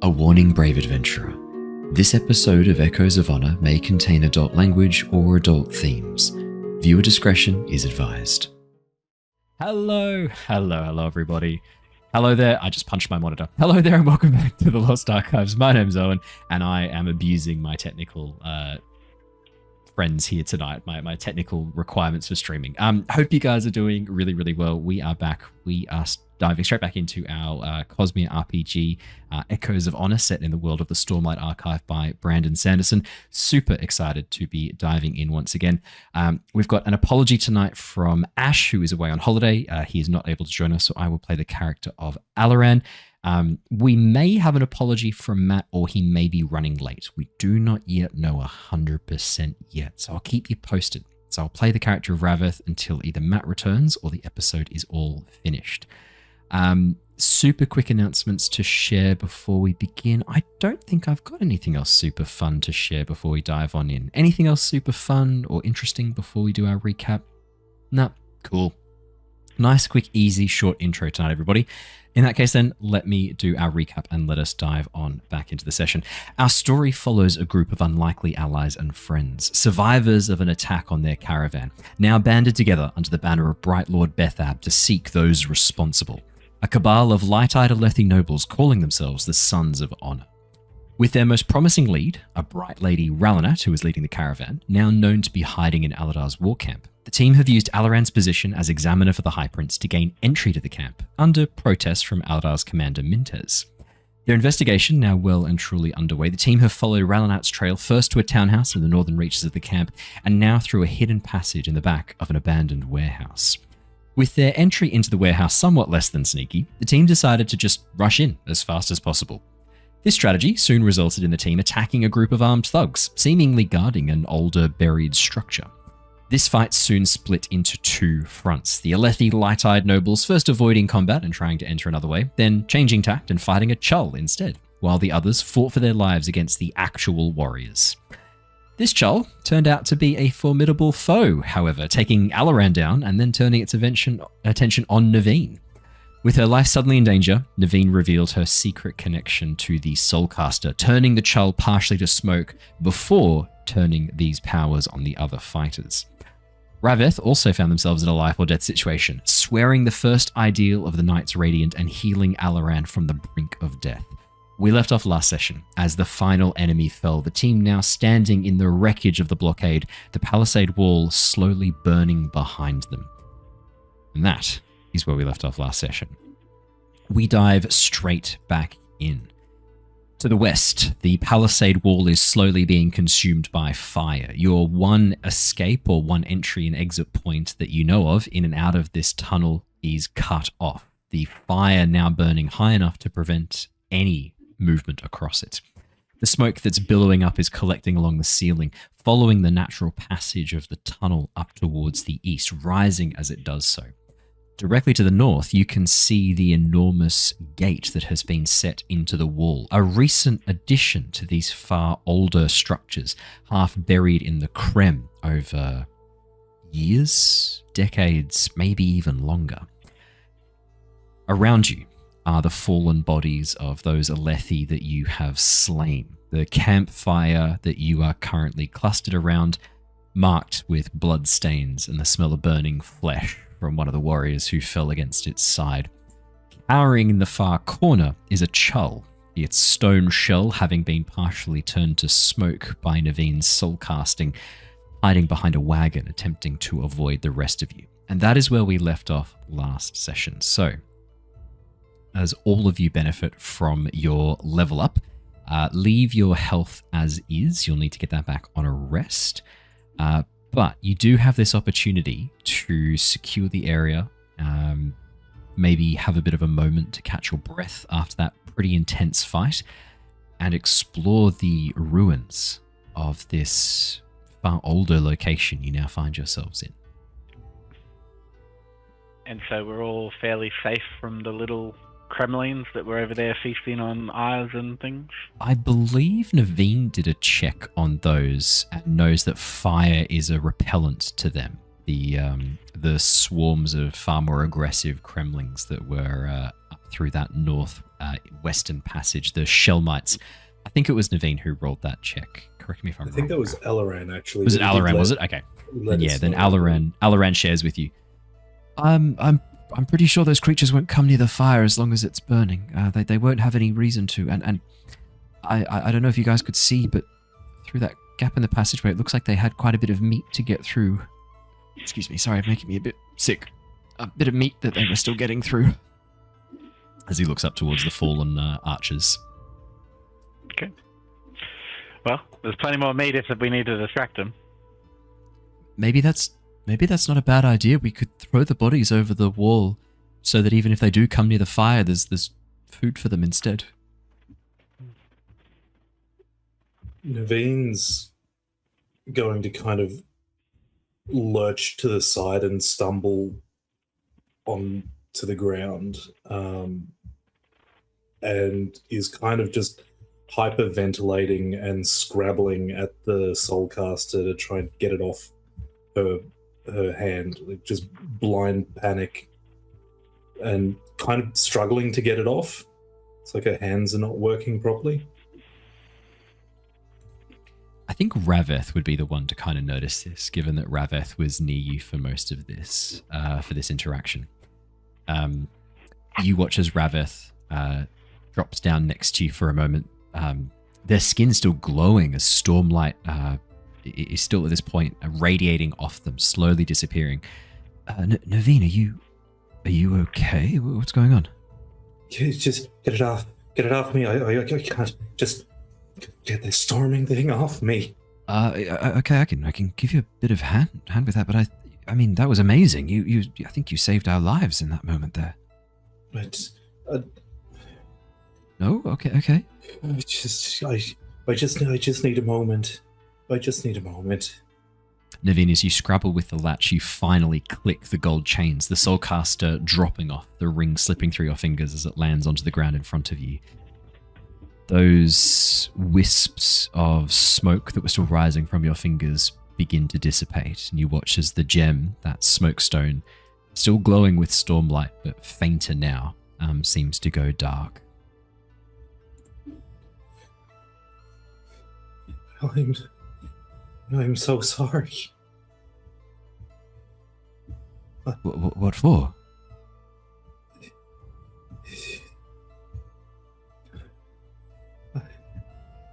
A warning, brave adventurer. This episode of Echoes of Honor may contain adult language or adult themes. Viewer discretion is advised. Hello everybody. Hello there, I just punched my monitor. Hello there and welcome back to the Lost Archives. My name's Owen and I am abusing my technical friends here tonight, my technical requirements for streaming. Hope you guys are doing really well. We are back. We are diving straight back into our Cosmere RPG, Echoes of Honor, set in the world of the Stormlight Archive by Brandon Sanderson. Super excited to be diving in once again. We've got an apology tonight from Ash, who is away on holiday. He is not able to join us, so I will play the character of Alaran. We may have an apology from Matt, or he may be running late. We do not yet know 100% yet, so I'll keep you posted. So I'll play the character of Rav-eth until either Matt returns or the episode is all finished. Super quick announcements to share before we begin. I don't think I've got anything else super fun to share before we dive on in. Anything else super fun or interesting before we do our recap? Nah, cool. Nice, quick, easy, short intro tonight, everybody. In that case, then, let me do our recap and let us dive on back into the session. Our story follows a group of unlikely allies and friends, survivors of an attack on their caravan, now banded together under the banner of Bright Lord Bethab to seek those responsible. A cabal of light-eyed Aelthi nobles calling themselves the Sons of Honor. With their most promising lead, a bright lady Ralanat, who is leading the caravan, now known to be hiding in Aladar's war camp, the team have used Alaran's position as examiner for the High Prince to gain entry to the camp, under protest from Aladar's commander Mintez. Their investigation now well and truly underway, the team have followed Ralanat's trail first to a townhouse in the northern reaches of the camp, and now through a hidden passage in the back of an abandoned warehouse. With their entry into the warehouse somewhat less than sneaky, the team decided to just rush in as fast as possible. This strategy soon resulted in the team attacking a group of armed thugs, seemingly guarding an older buried structure. This fight soon split into two fronts, the Aelthi light-eyed nobles first avoiding combat and trying to enter another way, then changing tact and fighting a Chull instead, while the others fought for their lives against the actual warriors. This Chull turned out to be a formidable foe, however, taking Alaran down and then turning its attention on Neivien. With her life suddenly in danger, Neivien revealed her secret connection to the Soulcaster, turning the Chull partially to smoke before turning these powers on the other fighters. Rav-eth also found themselves in a life or death situation, swearing the first ideal of the Knights Radiant and healing Alaran from the brink of death. We left off last session as the final enemy fell, the team now standing in the wreckage of the blockade, the palisade wall slowly burning behind them. And that is where we left off last session. We dive straight back in. To the west, the palisade wall is slowly being consumed by fire. Your one escape or one entry and exit point that you know of in and out of this tunnel is cut off. The fire now burning high enough to prevent any movement across it. The smoke that's billowing up is collecting along the ceiling, following the natural passage of the tunnel up towards the east, rising as it does so. Directly to the north, you can see the enormous gate that has been set into the wall, a recent addition to these far older structures, half buried in the creme over years, decades, maybe even longer. Around you are the fallen bodies of those Aelthi that you have slain. The campfire that you are currently clustered around, marked with blood stains and the smell of burning flesh from one of the warriors who fell against its side. Cowering in the far corner is a Chull, its stone shell having been partially turned to smoke by Neivien's soul casting, hiding behind a wagon attempting to avoid the rest of you. And that is where we left off last session. So, as all of you benefit from your level up, leave your health as is. You'll need to get that back on a rest. But you do have this opportunity to secure the area, maybe have a bit of a moment to catch your breath after that pretty intense fight, and explore the ruins of this far older location you now find yourselves in. And so we're all fairly safe from the little Kremlins that were over there feasting on eyes and things? I believe Neivien did a check on those and knows that fire is a repellent to them. The swarms of far more aggressive Kremlings that were up through that north western passage. The Shellmites. I think it was Neivien who rolled that check. Correct me if I'm wrong. I think that was Alaran, actually. Was it Alaran? Was it? Okay. Then Alaran shares with you. I'm pretty sure those creatures won't come near the fire as long as it's burning. They won't have any reason to. And I don't know if you guys could see, but through that gap in the passageway, it looks like they had quite a bit of meat to get through. Excuse me, sorry, making me a bit sick. A bit of meat that they were still getting through. As he looks up towards the fallen archers. Okay. Well, there's plenty more meat if we need to distract them. Maybe that's not a bad idea. We could throw the bodies over the wall so that even if they do come near the fire, there's food for them instead. Naveen's going to kind of lurch to the side and stumble on to the ground, and is kind of just hyperventilating and scrabbling at the Soulcaster to try and get it off her hand, like just blind panic and kind of struggling to get it off. It's like her hands are not working properly. I think Rav-eth would be the one to kind of notice this, given that Rav-eth was near you for most of this, for this interaction. You watch as Rav-eth drops down next to you for a moment. Their skin's still glowing as Stormlight is still at this point radiating off them, slowly disappearing. Neivien, are you okay? What's going on? Just get it off me. I can't. Just get this storming thing off me. Okay, I can give you a bit of hand with that, but I mean that was amazing. I think you saved our lives in that moment there. But no, okay. I just need a moment. I just need a moment. Neivien, as you scrabble with the latch, you finally click the gold chains, the Soulcaster dropping off, the ring slipping through your fingers as it lands onto the ground in front of you. Those wisps of smoke that were still rising from your fingers begin to dissipate, and you watch as the gem, that smoke stone, still glowing with stormlight, but fainter now, seems to go dark. I'm so sorry. What for?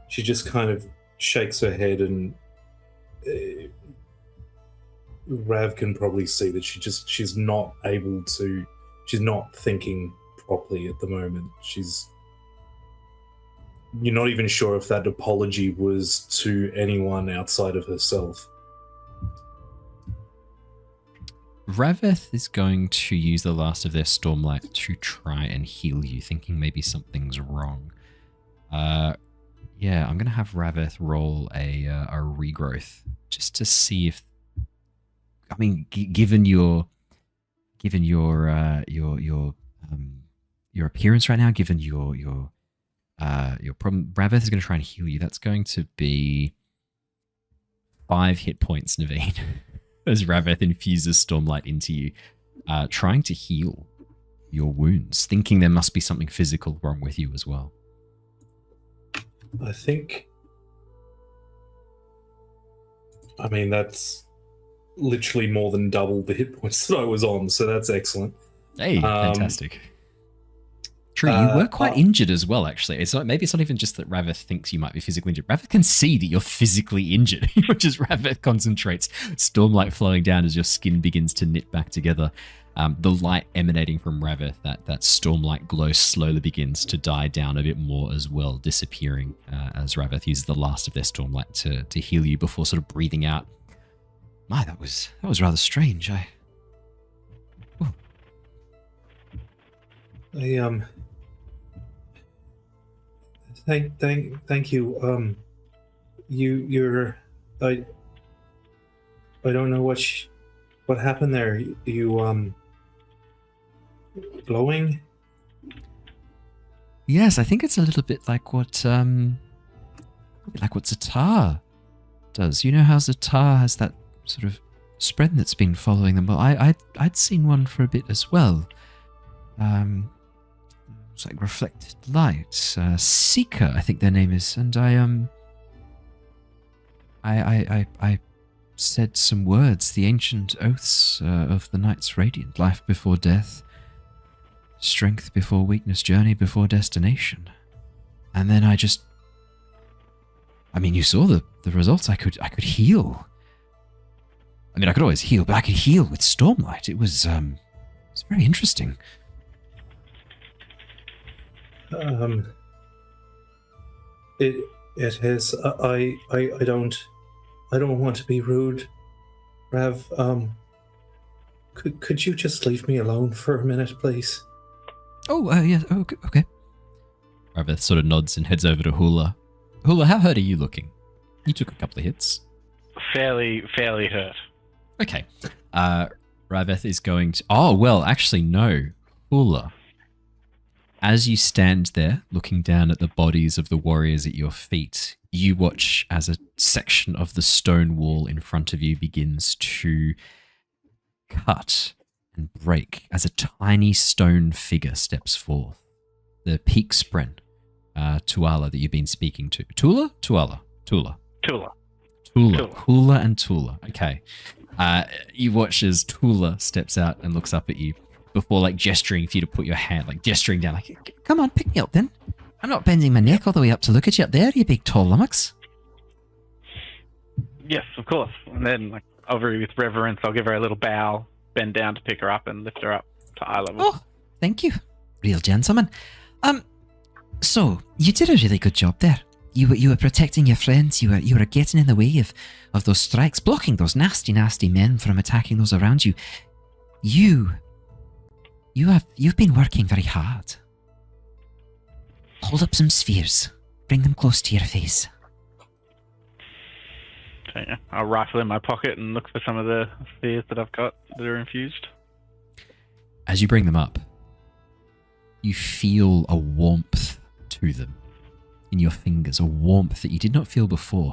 She just kind of shakes her head, and Rav can probably see that she's not able to. She's not thinking properly at the moment. You're not even sure if that apology was to anyone outside of herself. Rav-eth is going to use the last of their Stormlight to try and heal you, thinking maybe something's wrong. Yeah, I'm going to have Rav-eth roll a regrowth just to see if, I mean, given your appearance right now, given your problem, Rav-eth is going to try and heal you. That's going to be 5 hit points, Neivien, as Rav-eth infuses Stormlight into you, trying to heal your wounds, thinking there must be something physical wrong with you as well. I think, I mean, that's literally more than double the hit points that I was on, so that's excellent. Hey, fantastic. True, you were quite injured as well, actually. Maybe it's not even just that Rav-eth thinks you might be physically injured. Rav-eth can see that you're physically injured, which is Rav-eth concentrates. Stormlight flowing down as your skin begins to knit back together. The light emanating from Rav-eth, that Stormlight glow slowly begins to die down a bit more as well, disappearing as Rav-eth uses the last of their Stormlight to heal you before sort of breathing out. My, that was rather strange. Thank you. You're I don't know what happened there. You glowing? Yes, I think it's a little bit like what Ztar does. You know how Ztar has that sort of spread that's been following them. Well, I'd seen one for a bit as well. it's like reflected light. Seeker, I think their name is, and I said some words, the ancient oaths of the Knights Radiant, life before death, strength before weakness, journey before destination. And then you saw the results. I could heal. I mean, I could always heal, but I could heal with Stormlight. It was very interesting. It is. I don't want to be rude, Rav. Could you just leave me alone for a minute, please? Oh, yes. Oh, okay. Rav-eth sort of nods and heads over to Hula. Hula, how hurt are you looking? You took a couple of hits. Fairly hurt. Okay. Rav-eth is going to... Oh, well, actually, no. Hula. As you stand there, looking down at the bodies of the warriors at your feet, you watch as a section of the stone wall in front of you begins to cut and break as a tiny stone figure steps forth. The peak spren, Tuala that you've been speaking to. Tula? Tuala? Tula. Tula. Hula and Tula. Okay. You watch as Tula steps out and looks up at you before gesturing for you to put your hand, gesturing down, come on, pick me up then. I'm not bending my neck all the way up to look at you up there, you big tall lummox. Yes, of course. And then, over with reverence, I'll give her a little bow, bend down to pick her up and lift her up to eye level. Oh, thank you. Real gentleman. So, you did a really good job there. You were protecting your friends, you were getting in the way of those strikes, blocking those nasty, nasty men from attacking those around you. You've been working very hard. Hold up some spheres. Bring them close to your face. Okay, I'll rifle in my pocket and look for some of the spheres that I've got that are infused. As you bring them up, you feel a warmth to them in your fingers, a warmth that you did not feel before.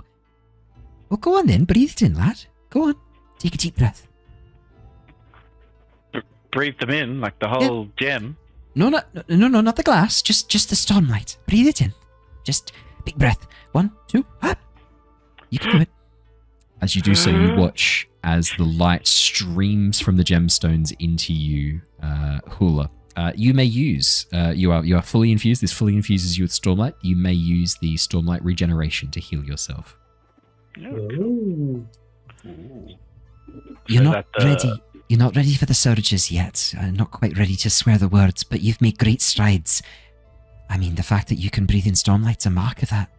Well, go on then, breathe it in, lad. Go on, take a deep breath. Breathe them in, the whole gem. No, not the glass. Just the Stormlight. Breathe it in. Just big breath. 1, 2. You can do it. As you do so, you watch as the light streams from the gemstones into you, Hula. You may use. You are fully infused. This fully infuses you with Stormlight. You may use the Stormlight regeneration to heal yourself. Ooh. You're not ready. You're not ready for the surges yet. Not quite ready to swear the words, but you've made great strides. I mean, the fact that you can breathe in Stormlight's a mark of that.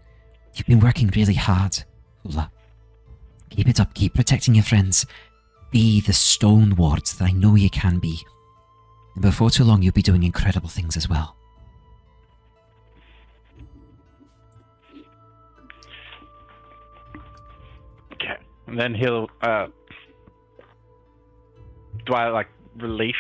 You've been working really hard, Hula. Keep it up. Keep protecting your friends. Be the Stoneward that I know you can be. And before too long, you'll be doing incredible things as well. Okay. And then he'll... do I release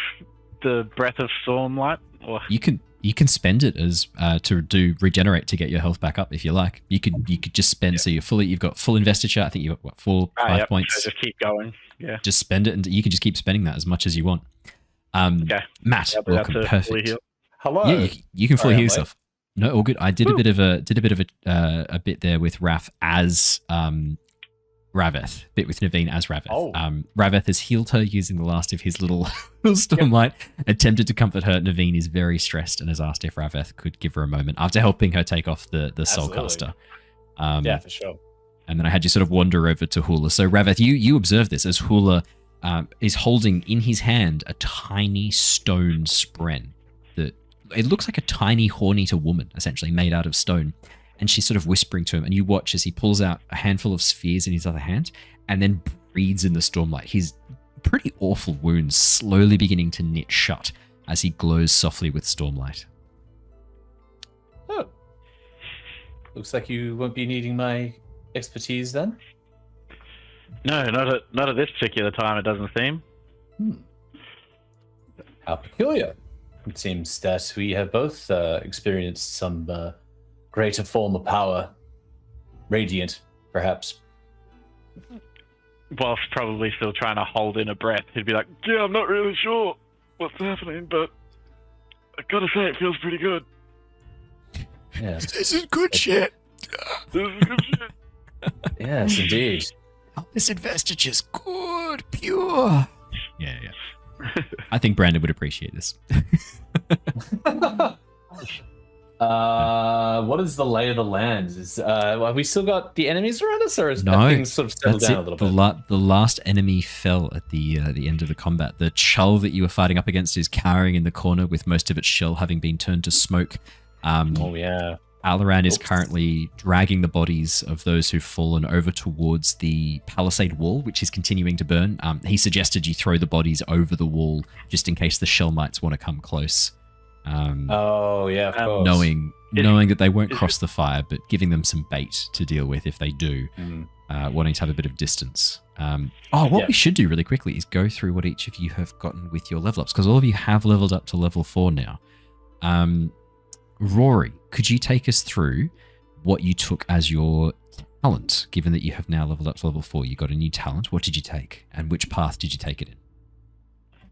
the breath of Stormlight? Or you can spend it as to do regenerate to get your health back up if you like. You could just spend so you've got full investiture. I think you've got 5 points. So just keep going. Yeah. Just spend it, and you can just keep spending that as much as you want. Okay. Matt, welcome. Perfect. Hello. Yeah, you can fully heal yourself. No, all good. I did a bit of a bit there with Raph as Rav-eth, bit with Neivien as Rav-eth. Oh. Rav-eth has healed her using the last of his little Stormlight, attempted to comfort her. Neivien is very stressed and has asked if Rav-eth could give her a moment after helping her take off the Soulcaster. Yeah, for sure. And then I had you sort of wander over to Hula. So Rav-eth, you observe this as Hula is holding in his hand a tiny stone spren. It looks like a tiny horn-eater woman, essentially, made out of stone. And she's sort of whispering to him, and you watch as he pulls out a handful of spheres in his other hand and then breathes in the Stormlight. His pretty awful wounds slowly beginning to knit shut as he glows softly with Stormlight. Oh. Looks like you won't be needing my expertise then? No, not at this particular time, it doesn't seem. How peculiar. It seems that we have both experienced some greater form of power. Radiant, perhaps. Whilst probably still trying to hold in a breath, he'd be like, yeah, I'm not really sure what's happening, but gotta say, it feels pretty good. Yes. This is good shit. This is good shit. Yes, indeed. Oh, this investiture's good, pure. Yeah. I think Brandon would appreciate this. What is the lay of the land? Have we still got the enemies around us, or have things sort of settled down a little bit? The last enemy fell at the end of the combat. The Chull that you were fighting up against is cowering in the corner with most of its shell having been turned to smoke. Oh yeah. Alaran is currently dragging the bodies of those who've fallen over towards the palisade wall, which is continuing to burn. He suggested you throw the bodies over the wall just in case the shell mites want to come close. Oh yeah, of course. Knowing that they won't cross the fire, but giving them some bait to deal with if they do, wanting to have a bit of distance. We should do really quickly is go through what each of you have gotten with your level ups, because all of you have leveled up to level 4 now. Rory, could you take us through what you took as your talent, given that you have now leveled up to level 4? You got a new talent. What did you take, and which path did you take it in?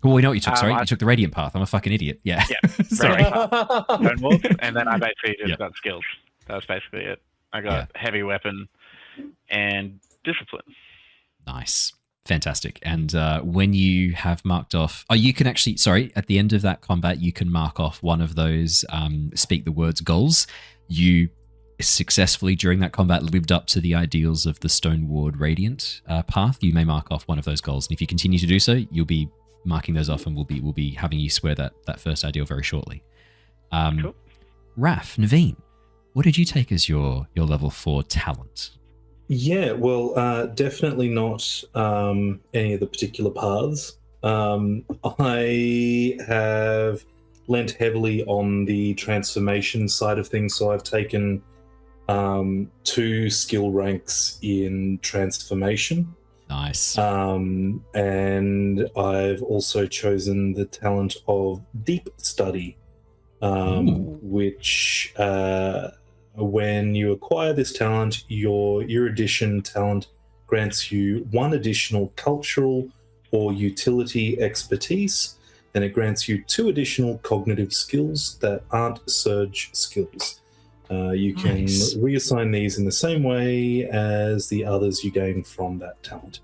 Oh, we know what you took. Sorry, you took the Radiant path. I'm a fucking idiot. Yeah. Sorry. Stoneward, and then I basically just got skills. That was basically it. I got heavy weapon and discipline. Nice. Fantastic. And when you have marked off... Oh, you can actually... Sorry, at the end of that combat, you can mark off one of those speak the words goals. You successfully, during that combat, lived up to the ideals of the Stoneward Radiant path. You may mark off one of those goals. And if you continue to do so, you'll be marking those off, and we'll be having you swear that first ideal very shortly. Cool. Raph, Neivien, what did you take as your level 4 talent? Yeah, well, definitely not any of the particular paths. I have lent heavily on the transformation side of things, so I've taken 2 skill ranks in transformation. Nice. And I've also chosen the talent of deep study, which when you acquire this talent, your erudition talent grants you 1 additional cultural or utility expertise, and it grants you 2 additional cognitive skills that aren't surge skills. You can reassign these in the same way as the others you gain from that talent.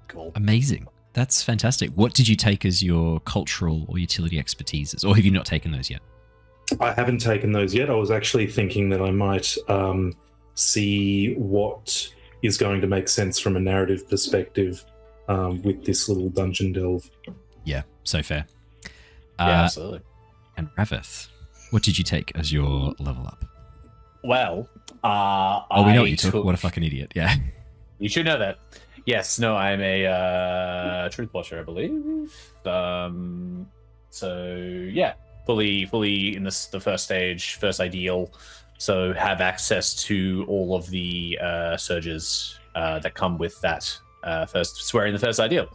Cool. Amazing. That's fantastic. What did you take as your cultural or utility expertises, or have you not taken those yet? I haven't taken those yet. I was actually thinking that I might see what is going to make sense from a narrative perspective with this little dungeon delve. Yeah, so fair. Yeah, absolutely. And Rav-eth, what did you take as your level up? Well, we know what you took. What a fucking idiot. Yeah. You should know that. Yes, no, I'm a Truthwatcher, I believe. So, yeah, fully in the first stage, first ideal. So have access to all of the surges that come with that first swearing the first ideal.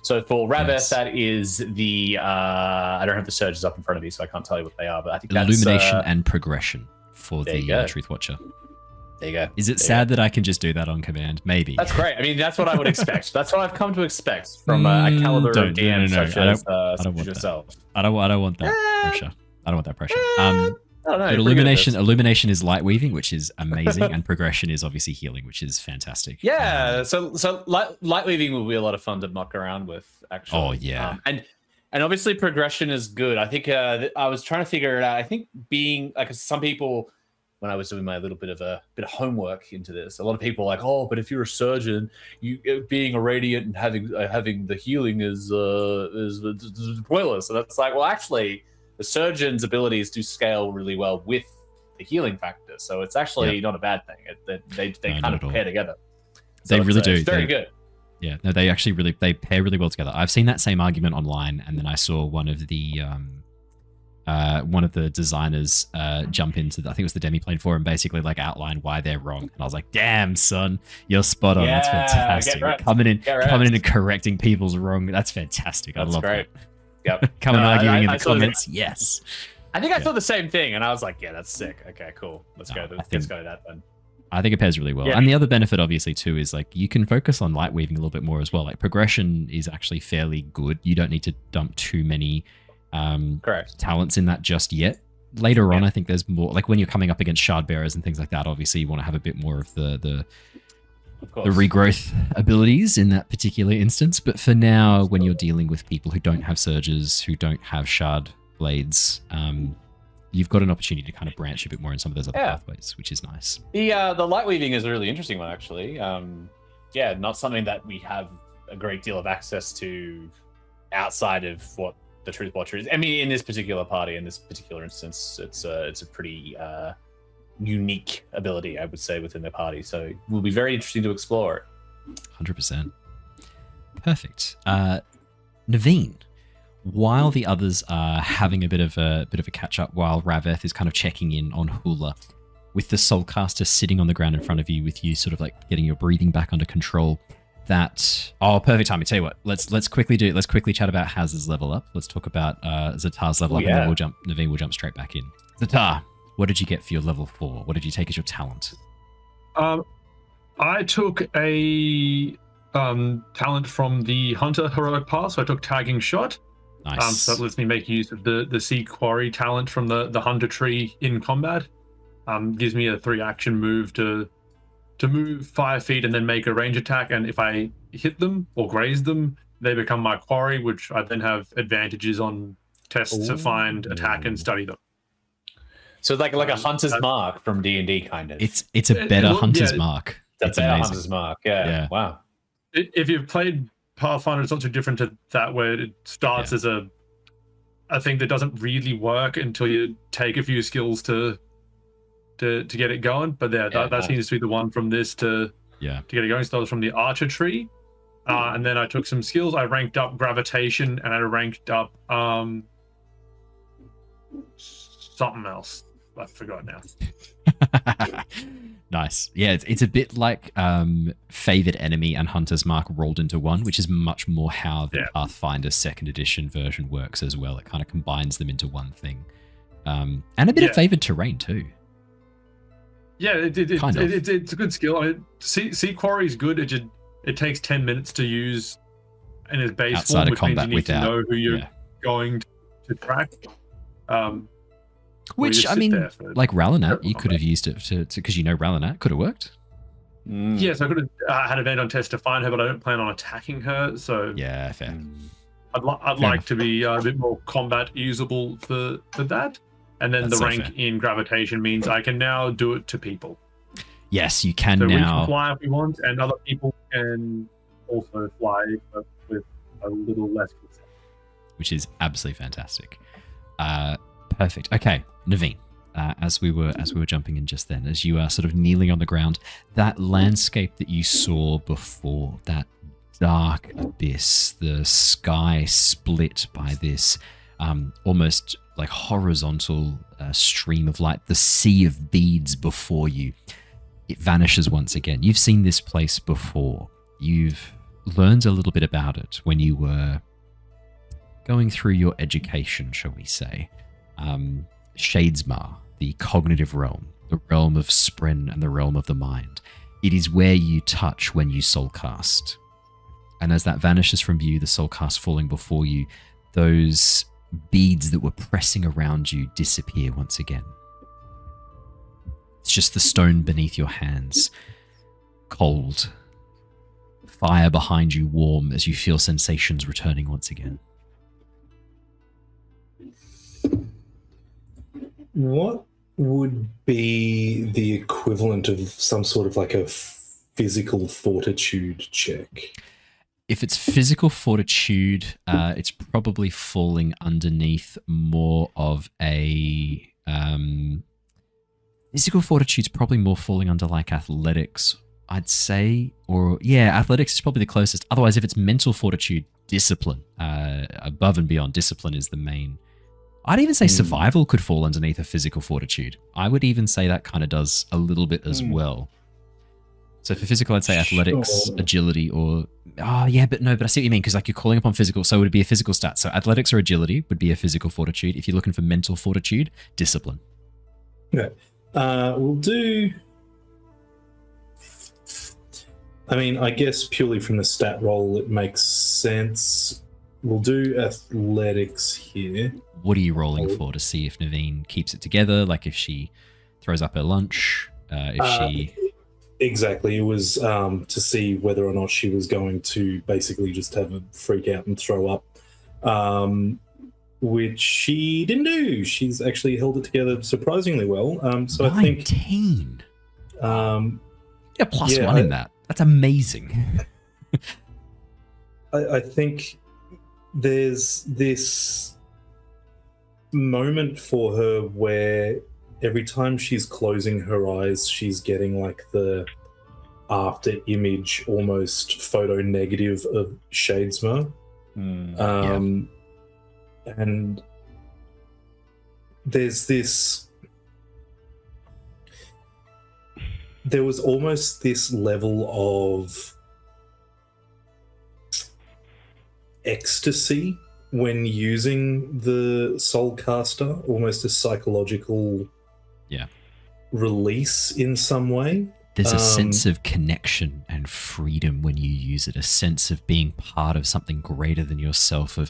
So for Rav-eth, that is the... I don't have the surges up in front of me, so I can't tell you what they are, but I think that's... Illumination and progression for the Truthwatcher. There you go. Is it sad that I can just do that on command? Maybe. That's great. I mean, that's what I would expect. That's what I've come to expect from a caliber of DM such as yourself. I don't want that pressure. I don't want that pressure. But illumination is light weaving, which is amazing, and progression is obviously healing, which is fantastic. Yeah, so light weaving will be a lot of fun to muck around with, actually. Oh yeah, and obviously progression is good. I think I was trying to figure it out. I think being like some people, when I was doing my little bit of homework into this, a lot of people are like, oh, but if you're a surgeon, you being a radiant and having the healing is pointless. And that's like, well, actually, the surgeon's abilities do scale really well with the healing factor, so it's actually not a bad thing. They kind of pair together. So they really do. It's very good. Yeah, no, they actually they pair really well together. I've seen that same argument online, and then I saw one of the designers jump into I think it was the Demiplane forum, basically like outline why they're wrong, and I was like, "Damn, son, you're spot on. That's fantastic. Coming in and correcting people's wrong. That's fantastic. I love great. that." Yep. Arguing in the comments. Yes. I think I saw the same thing, and I was like, "Yeah, that's sick. Okay, cool. Let's go to that then." I think it pairs really well. Yeah. And the other benefit, obviously, too, is like you can focus on light weaving a little bit more as well. Like progression is actually fairly good. You don't need to dump too many Correct. talents in that just yet. Later on, I think there's more, like when you're coming up against shard bearers and things like that, obviously you want to have a bit more of the regrowth abilities in that particular instance. But for now, when you're dealing with people who don't have surges, who don't have shard blades, you've got an opportunity to kind of branch a bit more in some of those other pathways, which is nice. The light weaving is a really interesting one, actually. Not something that we have a great deal of access to outside of what the Truthwatcher is. I mean, in this particular party, in this particular instance, it's a pretty unique ability, I would say, within the party. So it will be very interesting to explore it. 100%. Perfect. Neivien, while the others are having a bit of a catch up, while Rav-eth is kind of checking in on Hula, with the Soulcaster sitting on the ground in front of you, with you sort of like getting your breathing back under control. Perfect time. I tell you what, let's quickly chat about Haz's level up. Let's talk about Ztar's level up, and then Neivien will jump straight back in. Ztar, what did you get for your level 4? What did you take as your talent? I took a talent from the Hunter Heroic Path, so I took Tagging Shot. Nice. So that lets me make use of the Sea Quarry talent from the Hunter tree in combat. Gives me a 3-action move to move 5 feet and then make a range attack, and if I hit them or graze them, they become my quarry, which I then have advantages on tests to find, attack, and study them. So like a hunter's mark from D&D, kind of. It's a better hunter's mark. It's a better hunter's mark. Yeah. Wow. If you've played Pathfinder, it's not too different to that, where it starts as a thing that doesn't really work until you take a few skills to get it going. But that seems to be the one from this to get it going. So that was from the Archer tree. And then I took some skills. I ranked up Gravitation, and I ranked up something else. I forgot now. Nice. Yeah, it's a bit like Favored Enemy and Hunter's Mark rolled into one, which is much more how the Pathfinder 2nd edition version works as well. It kind of combines them into one thing. And a bit of Favored Terrain too. Yeah, it's a good skill. I mean, Sea Quarry is good. It takes 10 minutes to use in its base outside form, of which combat means you need to know who you're going to track. Which, I mean, like Ralanat, you could have used it to because Ralanat could have worked. Yes, I could have had advantage on test to find her, but I don't plan on attacking her. So yeah, fair. I'd like to be a bit more combat usable for that. And then the rank in Gravitation means I can now do it to people. Yes, you can now. So we now. can fly if we want, and other people can also fly, but with a little less consent. Which is absolutely fantastic. Perfect. Okay, Neivien. As we were jumping in just then, as you are sort of kneeling on the ground, that landscape that you saw before, that dark abyss, the sky split by this almost like horizontal stream of light, the sea of beads before you, it vanishes once again. You've seen this place before. You've learned a little bit about it when you were going through your education, shall we say. Shadesmar, the cognitive realm, the realm of Spren and the realm of the mind. It is where you touch when you soulcast. And as that vanishes from view, the soulcast falling before you, those beads that were pressing around you disappear once again. It's just the stone beneath your hands, cold. Fire behind you warm as you feel sensations returning once again. What would be the equivalent of some sort of like a physical fortitude check? If it's physical fortitude, it's probably falling underneath more of a... physical fortitude's probably more falling under like athletics, I'd say. Or, yeah, athletics is probably the closest. Otherwise, if it's mental fortitude, discipline. Above and beyond, discipline is the main... I'd even say survival could fall underneath a physical fortitude. I would even say that kind of does a little bit as well. So for physical, I'd say athletics, agility, or... Oh, yeah, but I see what you mean, because like you're calling upon physical, so it would be a physical stat. So athletics or agility would be a physical fortitude. If you're looking for mental fortitude, discipline. Okay. We'll do... I mean, I guess purely from the stat roll, it makes sense. we'll do athletics here. What are you rolling for to see if Neivien keeps it together? Like if she throws up her lunch, if she... Exactly. It was to see whether or not she was going to basically just have a freak out and throw up, which she didn't do. She's actually held it together surprisingly well. So 19. I think... yeah, plus one in that. That's amazing. I think there's this moment for her where every time she's closing her eyes, she's getting like the after image, almost photo negative of Shadesmar. And there's this... There was almost this level of ecstasy when using the Soulcaster, almost a psychological release in some way. There's a sense of connection and freedom when you use it, a sense of being part of something greater than yourself, of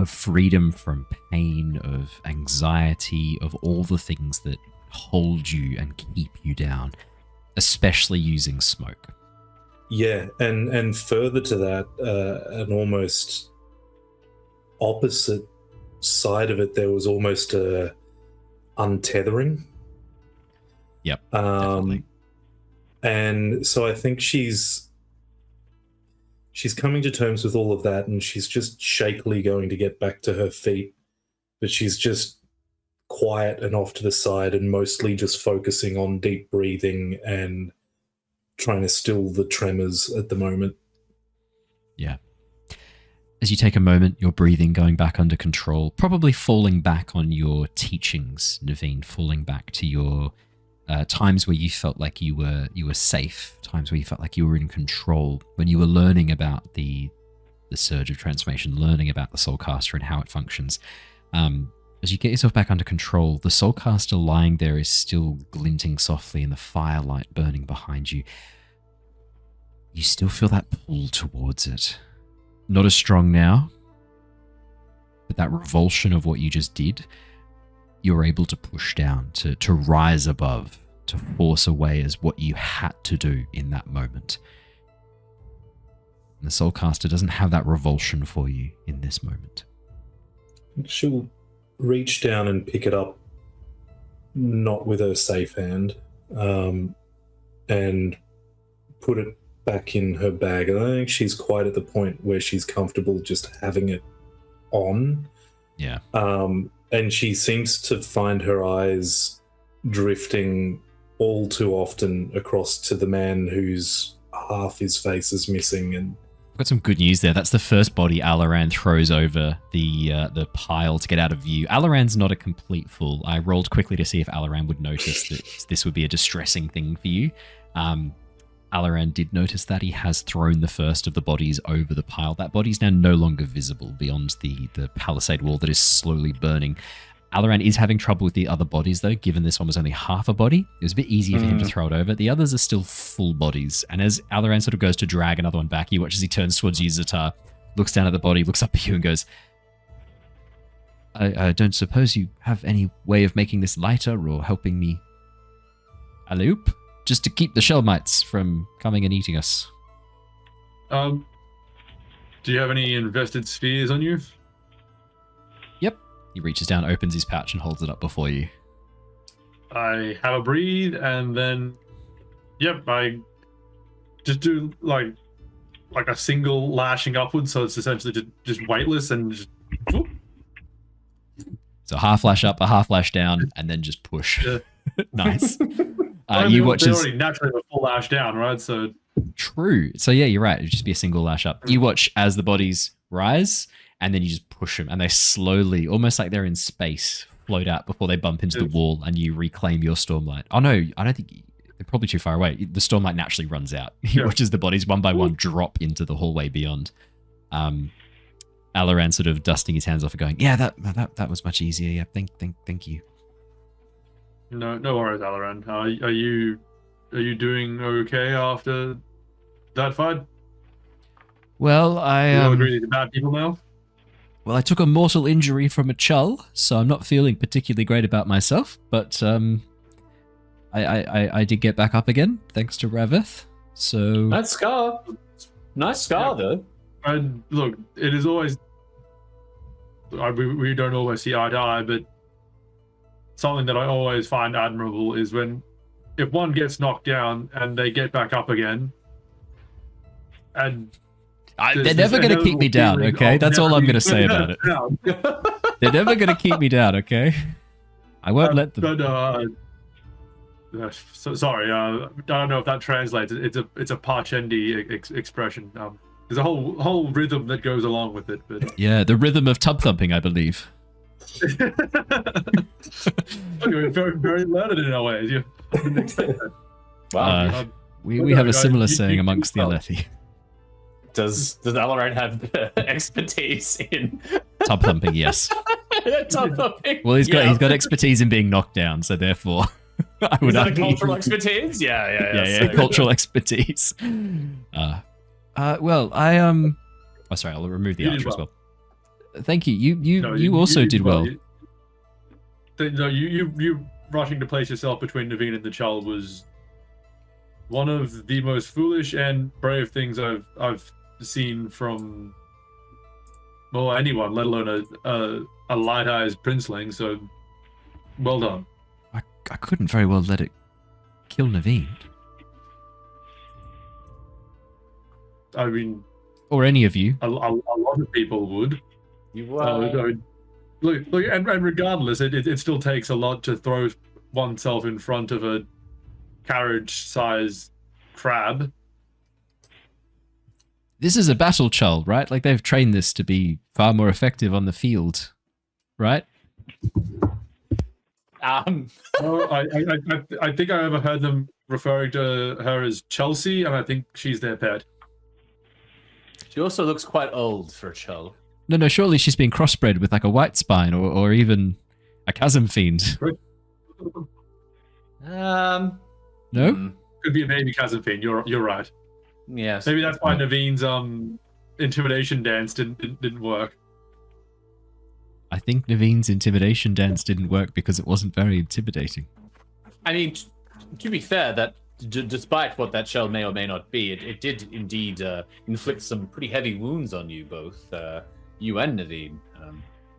freedom from pain, of anxiety, of all the things that hold you and keep you down, especially using smoke. Yeah, and further to that, an almost opposite side of it, there was almost a untethering. Yep, definitely. And so I think she's coming to terms with all of that, and she's just shakily going to get back to her feet, but she's just quiet and off to the side and mostly just focusing on deep breathing and trying to still the tremors at the moment. Yeah. As you take a moment, your breathing going back under control, probably falling back on your teachings, Neivien, falling back to your times where you felt like you were safe, times where you felt like you were in control, when you were learning about the surge of transformation, learning about the Soulcaster and how it functions. As you get yourself back under control, the Soulcaster lying there is still glinting softly in the firelight burning behind you. You still feel that pull towards it. Not as strong now, but that revulsion of what you just did, you're able to push down, to rise above, to force away as what you had to do in that moment. And the Soulcaster doesn't have that revulsion for you in this moment. She'll reach down and pick it up, not with her safe hand, and put it back in her bag. And I think she's quite at the point where she's comfortable just having it on. Yeah. And she seems to find her eyes drifting all too often across to the man whose half his face is missing. And I've got some good news there. That's the first body Alaran throws over the pile to get out of view. Alaran's not a complete fool. I rolled quickly to see if Alaran would notice that this would be a distressing thing for you. Alaran did notice that. He has thrown the first of the bodies over the pile. That body's now no longer visible beyond the palisade wall that is slowly burning. Alaran is having trouble with the other bodies, though, given this one was only half a body. It was a bit easier for him to throw it over. The others are still full bodies. And as Alaran sort of goes to drag another one back, you watch as he turns towards you, Ztar, looks down at the body, looks up at you and goes, I don't suppose you have any way of making this lighter or helping me alloop? Just to keep the shell mites from coming and eating us. Do you have any invested spheres on you? Yep. He reaches down, opens his pouch, and holds it up before you. I have a breathe, and then, I just do like a single lashing upwards, so it's essentially just weightless and just. Whoop. So half lash up, a half lash down, and then just push. Yeah. Nice. You watch they're already naturally a full lash down, right? So true. So yeah, you're right. It'd just be a single lash up. You watch as the bodies rise, and then you just push them, and they slowly, almost like they're in space, float out before they bump into the wall, and you reclaim your Stormlight. Oh no, I don't think they're probably too far away. The Stormlight naturally runs out. He watches the bodies one by one drop into the hallway beyond. Alaran sort of dusting his hands off and going, "Yeah, that was much easier. Yeah, thank you." No worries, Alaran. Are you doing okay after that fight? Well, We all agree these are bad people now? Well, I took a mortal injury from a chull, so I'm not feeling particularly great about myself, but I did get back up again, thanks to Rav-eth. So Nice scar. Nice scar, though. And look, it is always... We don't always see eye to eye, but something that I always find admirable is if one gets knocked down and they get back up again, and they're never going to keep me down, okay? That's all I'm going to say about it. They're never going to keep me down, okay? I won't let them. Sorry, I don't know if that translates. It's a Parchendi expression. There's a whole rhythm that goes along with it. But yeah, the rhythm of tub thumping, I believe. You're very, very learned in our ways. You didn't expect that. Wow. We have a similar saying amongst the Aelthi. Does Alaran have expertise in tub thumping? Yes. Tub thumping. Well, he's got expertise in being knocked down, so therefore, I would Is that a argue. cultural expertise? Yeah. Cultural expertise. Well, Oh, sorry. I'll remove the You archer did as well. Thank you. You also did well. You rushing to place yourself between Neivien and the child was one of the most foolish and brave things I've seen from anyone, let alone a light-eyed princeling. So, well done. I couldn't very well let it kill Neivien. I mean, or any of you. A lot of people would. You look, and regardless, it still takes a lot to throw oneself in front of a carriage-sized crab. This is a battle child, right? Like, they've trained this to be far more effective on the field, right? I think I overheard them referring to her as Chelsea, and I think she's their pet. She also looks quite old for a child. No, surely she's been crossbred with like a white spine or even a chasm fiend. No? Could be a baby chasm fiend, you're right. Yes. Maybe that's why Nevien's intimidation dance didn't work. I think Nevien's intimidation dance didn't work because it wasn't very intimidating. I mean, to be fair, that despite what that shell may or may not be, it did indeed inflict some pretty heavy wounds on you both, you and Neivien.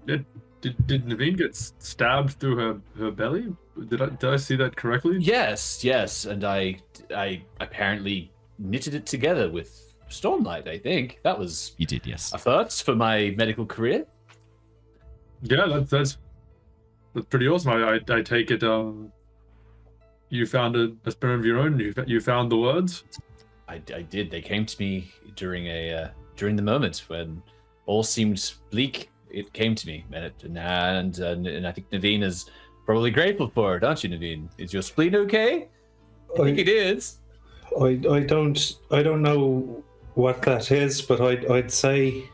Did Neivien get stabbed through her belly? Did I see that correctly? Yes, and I apparently knitted it together with Stormlight. I think that was you did, yes, a first for my medical career. Yeah, that's pretty awesome. I take it. You found a spell of your own. You found the words. I did. They came to me during the moment when all seemed bleak. It came to me, and I think Neivien is probably grateful for it, aren't you, Neivien? Is your spleen okay? I think it is. I don't know what that is, but I'd say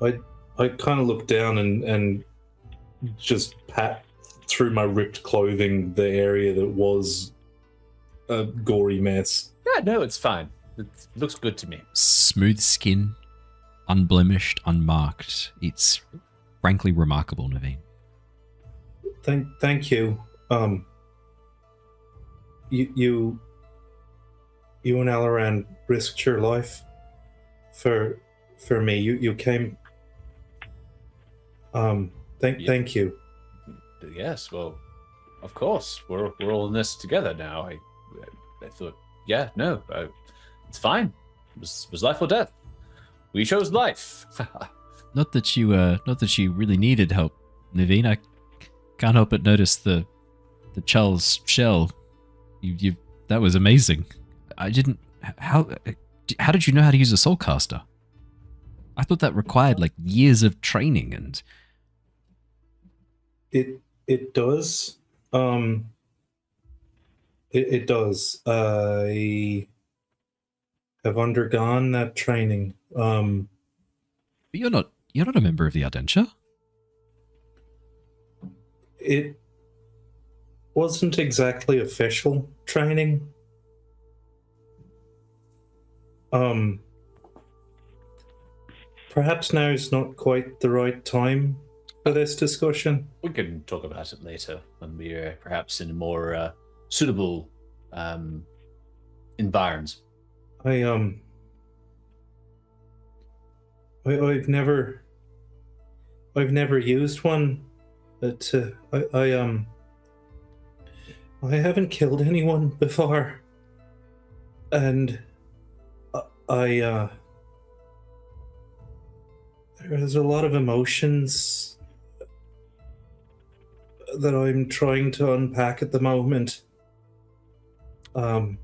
I kind of look down and just pat through my ripped clothing the area that was a gory mess. Yeah, no, it's fine. It looks good to me. Smooth skin, unblemished, unmarked. It's frankly remarkable, Neivien. Thank you. You and Alaran risked your life for me. You came. Thank you. Yes, well, of course, we're all in this together now. I thought, yeah, no, it's fine. It was life or death. We chose life. Not that you really needed help, Neivien. I can't help but notice the Charles shell. You that was amazing. I didn't. How did you know how to use a Soulcaster? I thought that required like years of training and. It does. It does. I have undergone that training. But you're not a member of the Ardenture. It wasn't exactly official training. Perhaps now is not quite the right time for this discussion. We can talk about it later when we're perhaps in a more suitable environs. I've never used one, but I haven't killed anyone before, and there's a lot of emotions that I'm trying to unpack at the moment. I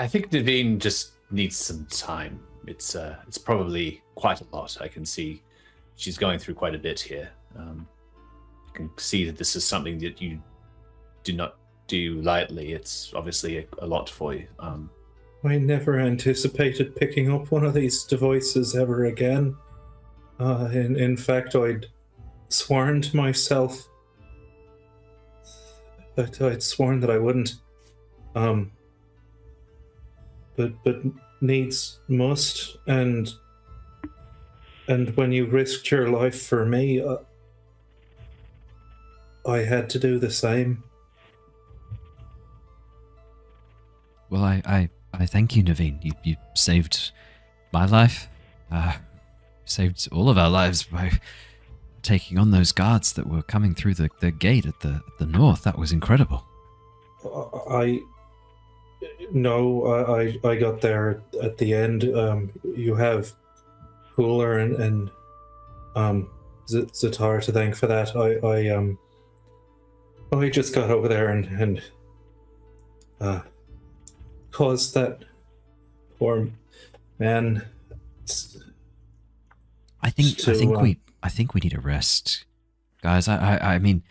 think Neivien just needs some time. It's probably quite a lot. I can see she's going through quite a bit here. I can see that this is something that you do not do lightly. It's obviously a lot for you. I never anticipated picking up one of these devices ever again. In fact, I'd sworn to myself that I'd sworn that I wouldn't. But needs must, and when you risked your life for me, I had to do the same. Well, I thank you, Neivien. You saved my life, saved all of our lives by taking on those guards that were coming through the gate at the north. That was incredible. I got there at the end. You have Hula and Ztar to thank for that. I just got over there and caused that poor man. I think we need a rest, guys. I mean,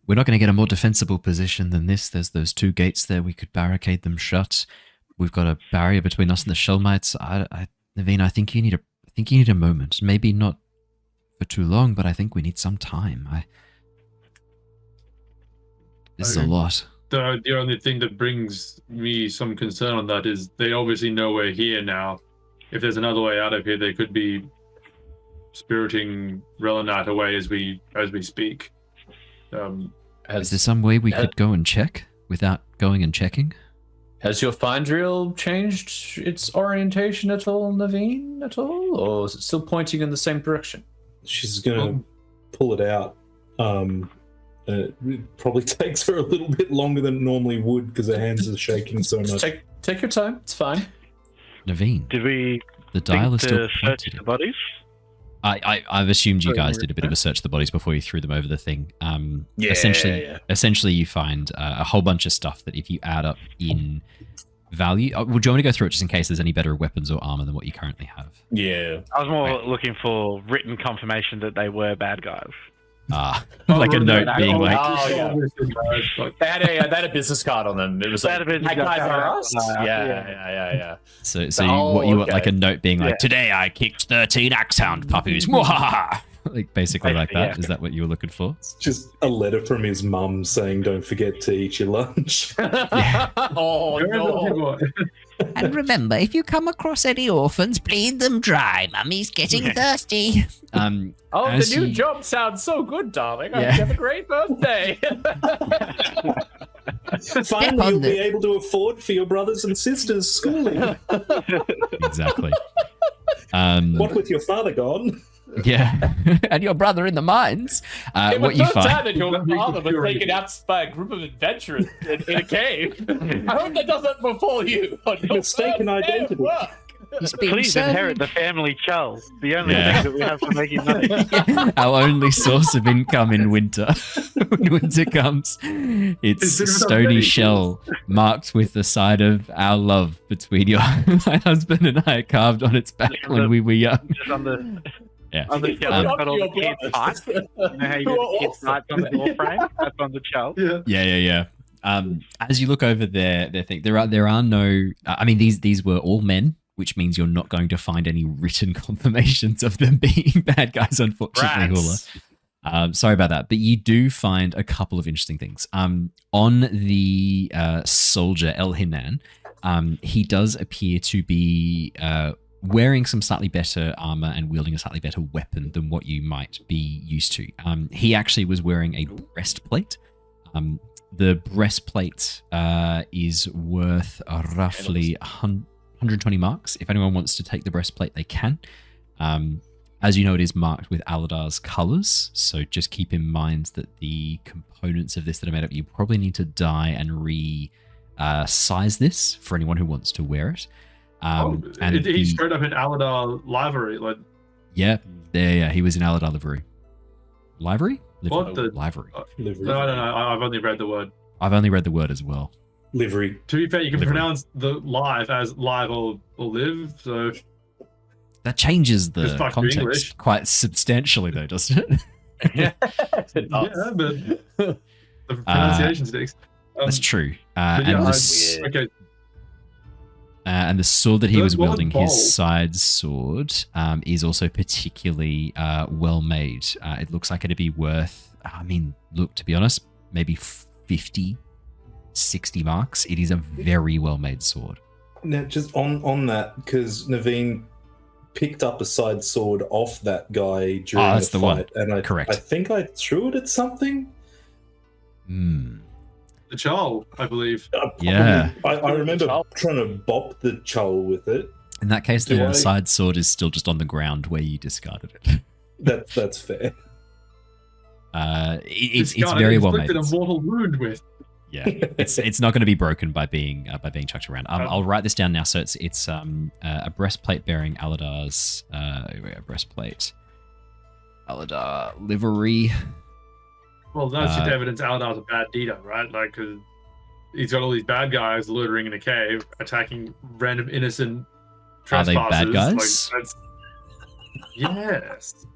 we're not going to get a more defensible position than this. There's those two gates there. We could barricade them shut. We've got a barrier between us and the Shellmites. Neivien, I think you need a moment. Maybe not for too long, but I think we need some time. This is a lot. The only thing that brings me some concern on that is they obviously know we're here now. If there's another way out of here, they could be spiriting Relinat away as we speak. Is there some way we could go and check without going and checking? Has your find reel changed its orientation at all, Neivien, at all? Or is it still pointing in the same direction? She's going to pull it out. It probably takes her a little bit longer than it normally would because her hands are shaking so much. Take your time. It's fine. Neivien, Did we the dial is still search pointed. the bodies? I've assumed you guys did a bit of a search of the bodies before you threw them over the thing. Essentially, you find a whole bunch of stuff that if you add up in value... do you want me to go through it just in case there's any better weapons or armor than what you currently have? Yeah. I was more looking for written confirmation that they were bad guys. Like a note being like... They had a business card on them. It was like, that guys are us? Yeah. So you want like a note being like, today I kicked 13 Axehound puppies. Like basically like that. Yeah. Is that what you were looking for? It's just a letter from his mum saying, don't forget to eat your lunch. Oh, no. And remember, if you come across any orphans, bleed them dry. Mummy's getting thirsty. The new job sounds so good, darling. I hope you have a great birthday. Finally, you'll be able to afford for your brothers and sisters' schooling. Exactly. What with your father gone? Yeah, and your brother in the mines. What you find? That your father was taken out by a group of adventurers in a cave. I hope that doesn't befall you. Mistaken identity. Please inherit the family chell. The only thing that we have for making money. Our only source of income in winter. When winter comes, it's stony shell marked with the side of our love between my husband and I carved on its back when we were young. Just on the... Yeah. On the shell, you've got all the kids' pipes. You know how you get the kids' pipes on the door frame? That's on the shell. Yeah. As you look over there there are no. I mean, these were all men, which means you're not going to find any written confirmations of them being bad guys. Unfortunately, Hula. Sorry about that, but you do find a couple of interesting things. On the soldier El Hinan, he does appear to be wearing some slightly better armor and wielding a slightly better weapon than what you might be used to. He actually was wearing a breastplate. The breastplate is worth roughly 120 marks. If anyone wants to take the breastplate, they can. As you know, it is marked with Aladar's colors, so just keep in mind that the components of this that are made up, you probably need to dye and size this for anyone who wants to wear it. And he showed up in Aladar livery, like. Yeah, he was in Aladar livery. Livery? What the livery? Livery. No, I've only read the word. I've only read the word as well. Livery. To be fair, you can Livery. pronounce the live as live or live, so. That changes the Just fuck your context English. quite substantially, though, doesn't it? Yeah, Yeah, but the pronunciation sticks. That's true. But yeah, weird. And the sword that he was The word wielding, bowl. his side sword, is also particularly well made. It looks like it'd be worth, look, to be honest, maybe 50, 60 marks. It is a very well made sword. Now, just on that, because Neivien picked up a side sword off that guy during that's the the one. fight, and Correct. I think I threw it at something. The Chal, I believe. Yeah. I remember Chal. trying to bop the Chal with it. In that case, Do the I- side sword is still just on the ground where you discarded it. That's fair. It's This guy very well made. inflicted a mortal wound with. Yeah, it's not going to be broken by being chucked around. I'll write this down now. So it's a breastplate bearing Aladar's breastplate, Aladar livery. Well, that's just evidence Aladar's a bad leader, right? Like, 'cause he's got all these bad guys loitering in a cave, attacking random innocent Are they trespassers. bad guys? Like, yes.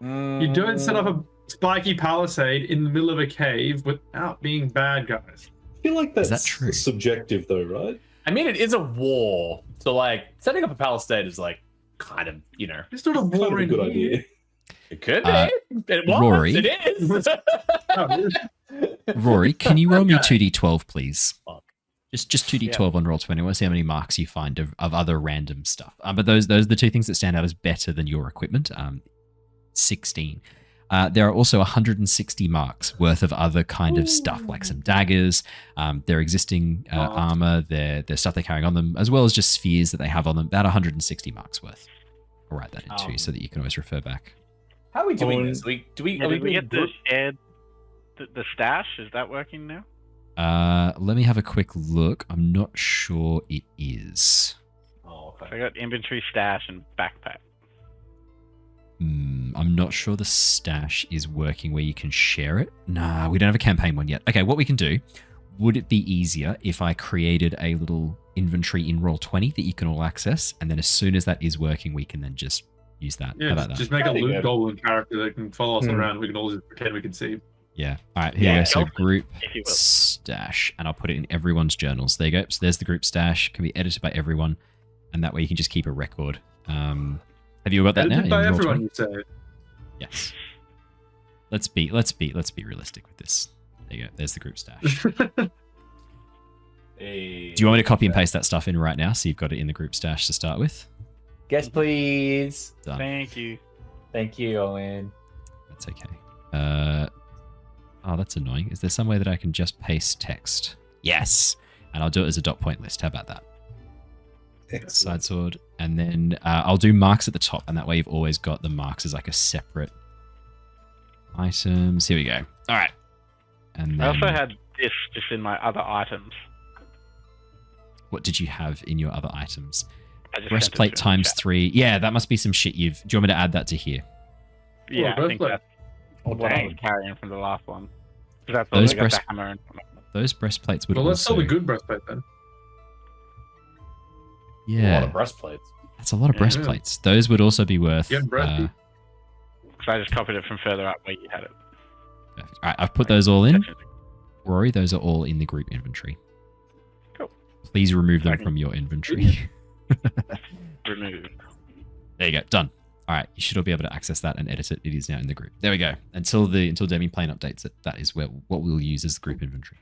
You don't set up a spiky palisade in the middle of a cave without being bad guys. I feel like that's that true? subjective, though, right? I mean, it is a war, so like setting up a palisade is like kind of, It's not a Kind of war a in good here. idea. it could Uh, be. It was. Rory? It is. Rory, can you roll me Okay. 2d12, please? Fuck. Just 2d12 on Roll20. I want to see how many marks you find of other random stuff. But those are the two things that stand out as better than your equipment. 16. There are also 160 marks worth of other kind of stuff, like some daggers, their existing armor, their stuff they're carrying on them, as well as just spheres that they have on them. About 160 marks worth. I'll write that in too, so that you can always refer back. How are we doing Owen- this? Are we Did we being get the shared the stash? Is that working now? Let me have a quick look. I'm not sure it is. Oh, So okay. I got inventory, stash, and backpack. I'm not sure the stash is working where you can share it. Nah, we don't have a campaign one yet. Okay, what we can do, would it be easier if I created a little inventory in Roll20 that you can all access, and then as soon as that is working, we can then just use that. How Yeah, about that? just make a That'd be loot good. goblin character that can follow us Hmm. around. We can all just pretend we can see. Yeah. All right, here Yeah, we go. So Elf, group if you will. stash, and I'll put it in everyone's journals. There you go. So there's the group stash. Can be edited by everyone, and that way you can just keep a record. Have you got that now? Edited by in Roll20? everyone, you say. Yes. Let's be realistic with this. There you go. There's the group stash. Hey. Do you want me to copy and paste that stuff in right now so you've got it in the group stash to start with? Yes, please. Done. Thank you. Thank you, Owen. That's okay. Oh, that's annoying. Is there some way that I can just paste text? Yes. And I'll do it as a dot point list. How about that? Excellent. Side sword. And then I'll do marks at the top, and that way you've always got the marks as like a separate items. Here we go. All right. And then I also had this just in my other items. what did you have in your other items? I just sent it Breastplate to the times chat. 3. Yeah, that must be some shit do you want me to add that to here? Yeah, Oh, I think breastplate. that's Oh, what I dang. was carrying from the last one. 'Cause that's all Those I got breast- the hammer and Those breastplates would Well, let's also... sell the good breastplate then. A lot Yeah, of breastplates. that's a lot of Yeah. breastplates. Those would also be worth... Yeah, breasty. so I just copied it from further up where you had it. perfect. All right, I've put those all in. Rory, those are all in the group inventory. Cool. Please remove them Okay. from your inventory. Remove. There you go. Done. All right, you should all be able to access that and edit it. It is now in the group. There we go. Until Demi Plane updates it, that is what we'll use as the group inventory.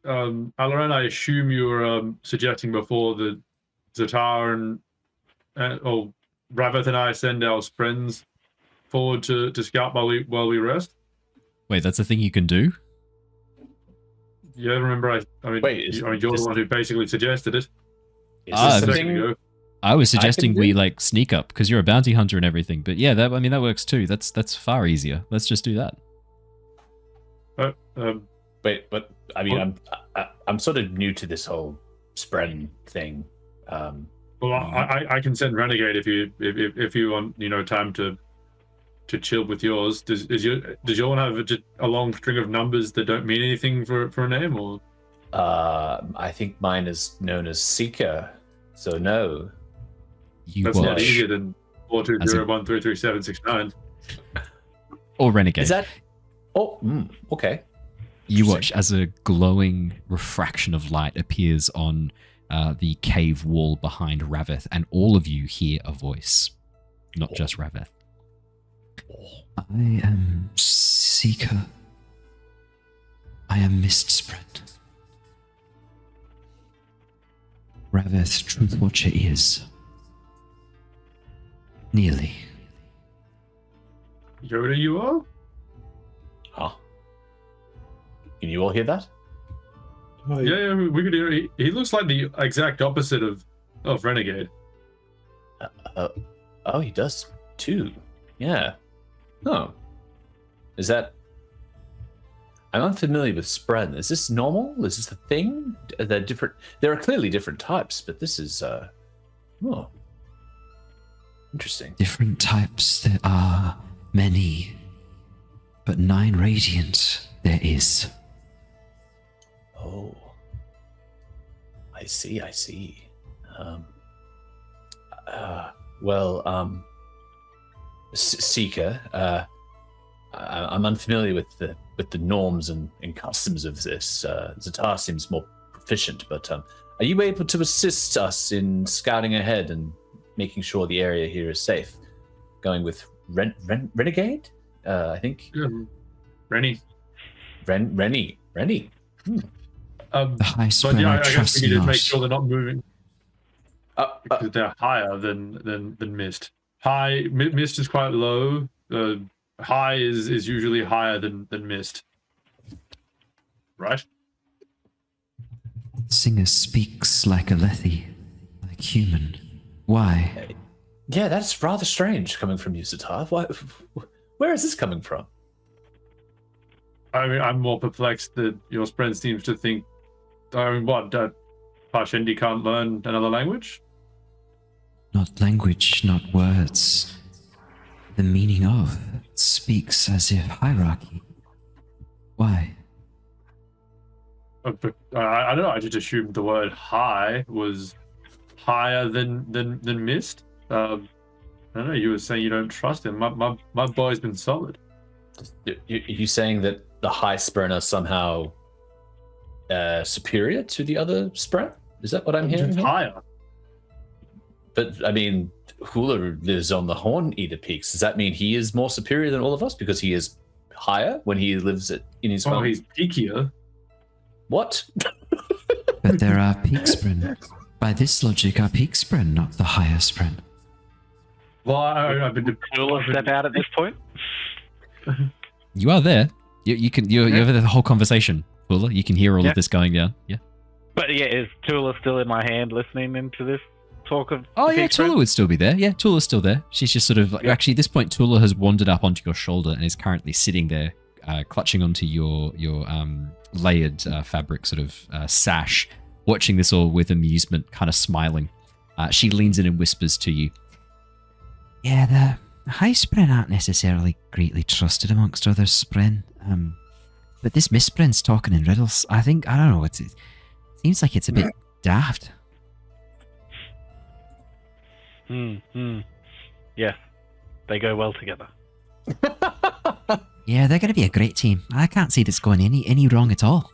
Alaran, I assume you were suggesting before that Ztar or Rav-eth and I send our friends forward to scout while we rest. Wait, that's a thing you can do? Yeah, remember you're the one who basically suggested it. Is this a thing? I was suggesting we like sneak up because you're a bounty hunter and everything. But yeah, that works too. That's far easier. Let's just do that. Wait, but I mean, I'm sort of new to this whole Spren thing. Well, I can send Renegade if you want time to chill with yours. Does your one have just a long string of numbers that don't mean anything for a name, or? I think mine is known as Seeker. So no. That's a lot easier than 420133769. Or Renegade. Is that? Oh, okay. You watch as a glowing refraction of light appears on the cave wall behind Rav-eth, and all of you hear a voice, not just Rav-eth. I am Seeker. I am Mistspread. Rav-eth Truthwatcher is. Nearly. Yoda, you are? Huh? Can you all hear that? Yeah, we could hear. He looks like the exact opposite of Renegade. Oh, he does too. Yeah. Oh. Is that? I'm unfamiliar with Spren. Is this normal? Is this a thing? Are there different? There are clearly different types, but this is interesting. Different types. There are many, but 9 radiant there is. Oh. I see. Seeker, I'm unfamiliar with the norms and customs of this. Ztar seems more proficient, but are you able to assist us in scouting ahead and making sure the area here is safe? Going with Renegade, I think. Yeah. Rennie. The high Spren, but yeah, I guess trust we need to not. make sure they're not moving. Because they're higher than Mist. Mist is quite low. High is usually higher than Mist. Right? Singer speaks like Aelthi, like human. Why? Yeah, that's rather strange coming from you, Ztar. Where is this coming from? I mean, I'm more perplexed that your friend seems to think. I mean, what? Parshendi can't learn another language? Not language, not words. The meaning of speaks as if hierarchy. Why? I don't know. I just assumed the word high was higher than Mist. I don't know. You were saying you don't trust him. My boy's been solid. You saying that the high Spren are somehow superior to the other Spren? Is that what I'm hearing? Higher. But I mean, Hula lives on the Horn Eater Peaks. Does that mean he is more superior than all of us because he is higher when he lives in his home? Oh, he's peakier. What? But there are peak Spren. By this logic, are peak Spren not the higher Spren? Well, I've been. Hula step out at this point. You are there. You're over the whole conversation, Hula. You can hear all of this going down. Yeah. But yeah, is Tula still in my hand listening into this talk of? Oh yeah, Tula would still be there. Yeah, Tula's still there. She's just sort of actually at this point, Tula has wandered up onto your shoulder and is currently sitting there, clutching onto your layered fabric sort of sash, watching this all with amusement, kind of smiling. She leans in and whispers to you. Yeah, the high Spren aren't necessarily greatly trusted amongst other Spren. But this Miss Spren's talking in riddles. I don't know, it seems like it's a bit daft. Yes, they go well together. Yeah, they're going to be a great team. I can't see this going any wrong at all.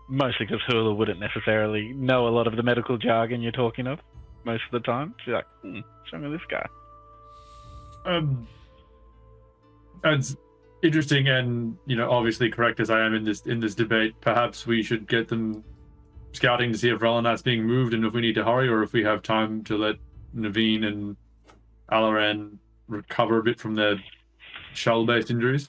Mostly because Hula wouldn't necessarily know a lot of the medical jargon you're talking of. most of the time. She's like, what's wrong with this guy? It's interesting, and obviously correct as I am in this debate. Perhaps we should get them scouting to see if Relinat's being moved and if we need to hurry, or if we have time to let Neivien and Alaran recover a bit from their shell-based injuries.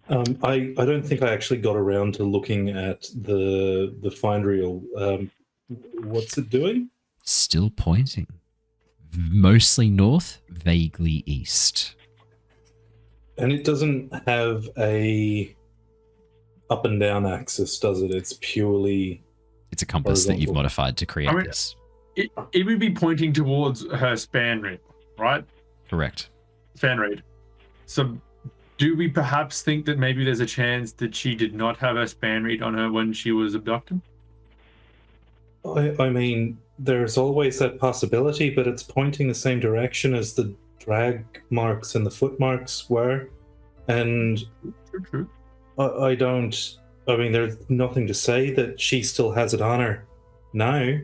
I don't think I actually got around to looking at the find reel. What's it doing? Still pointing. Mostly north, vaguely east. And it doesn't have a up and down axis, does it? It's purely... It's a compass that you've modified to create this. It would be pointing towards her span read, right? Correct. Span read. So do we perhaps think that maybe there's a chance that she did not have her span read on her when she was abducted? I mean, there's always that possibility, but it's pointing the same direction as the drag marks and the foot marks were. And True. I mean, there's nothing to say that she still has it on her now.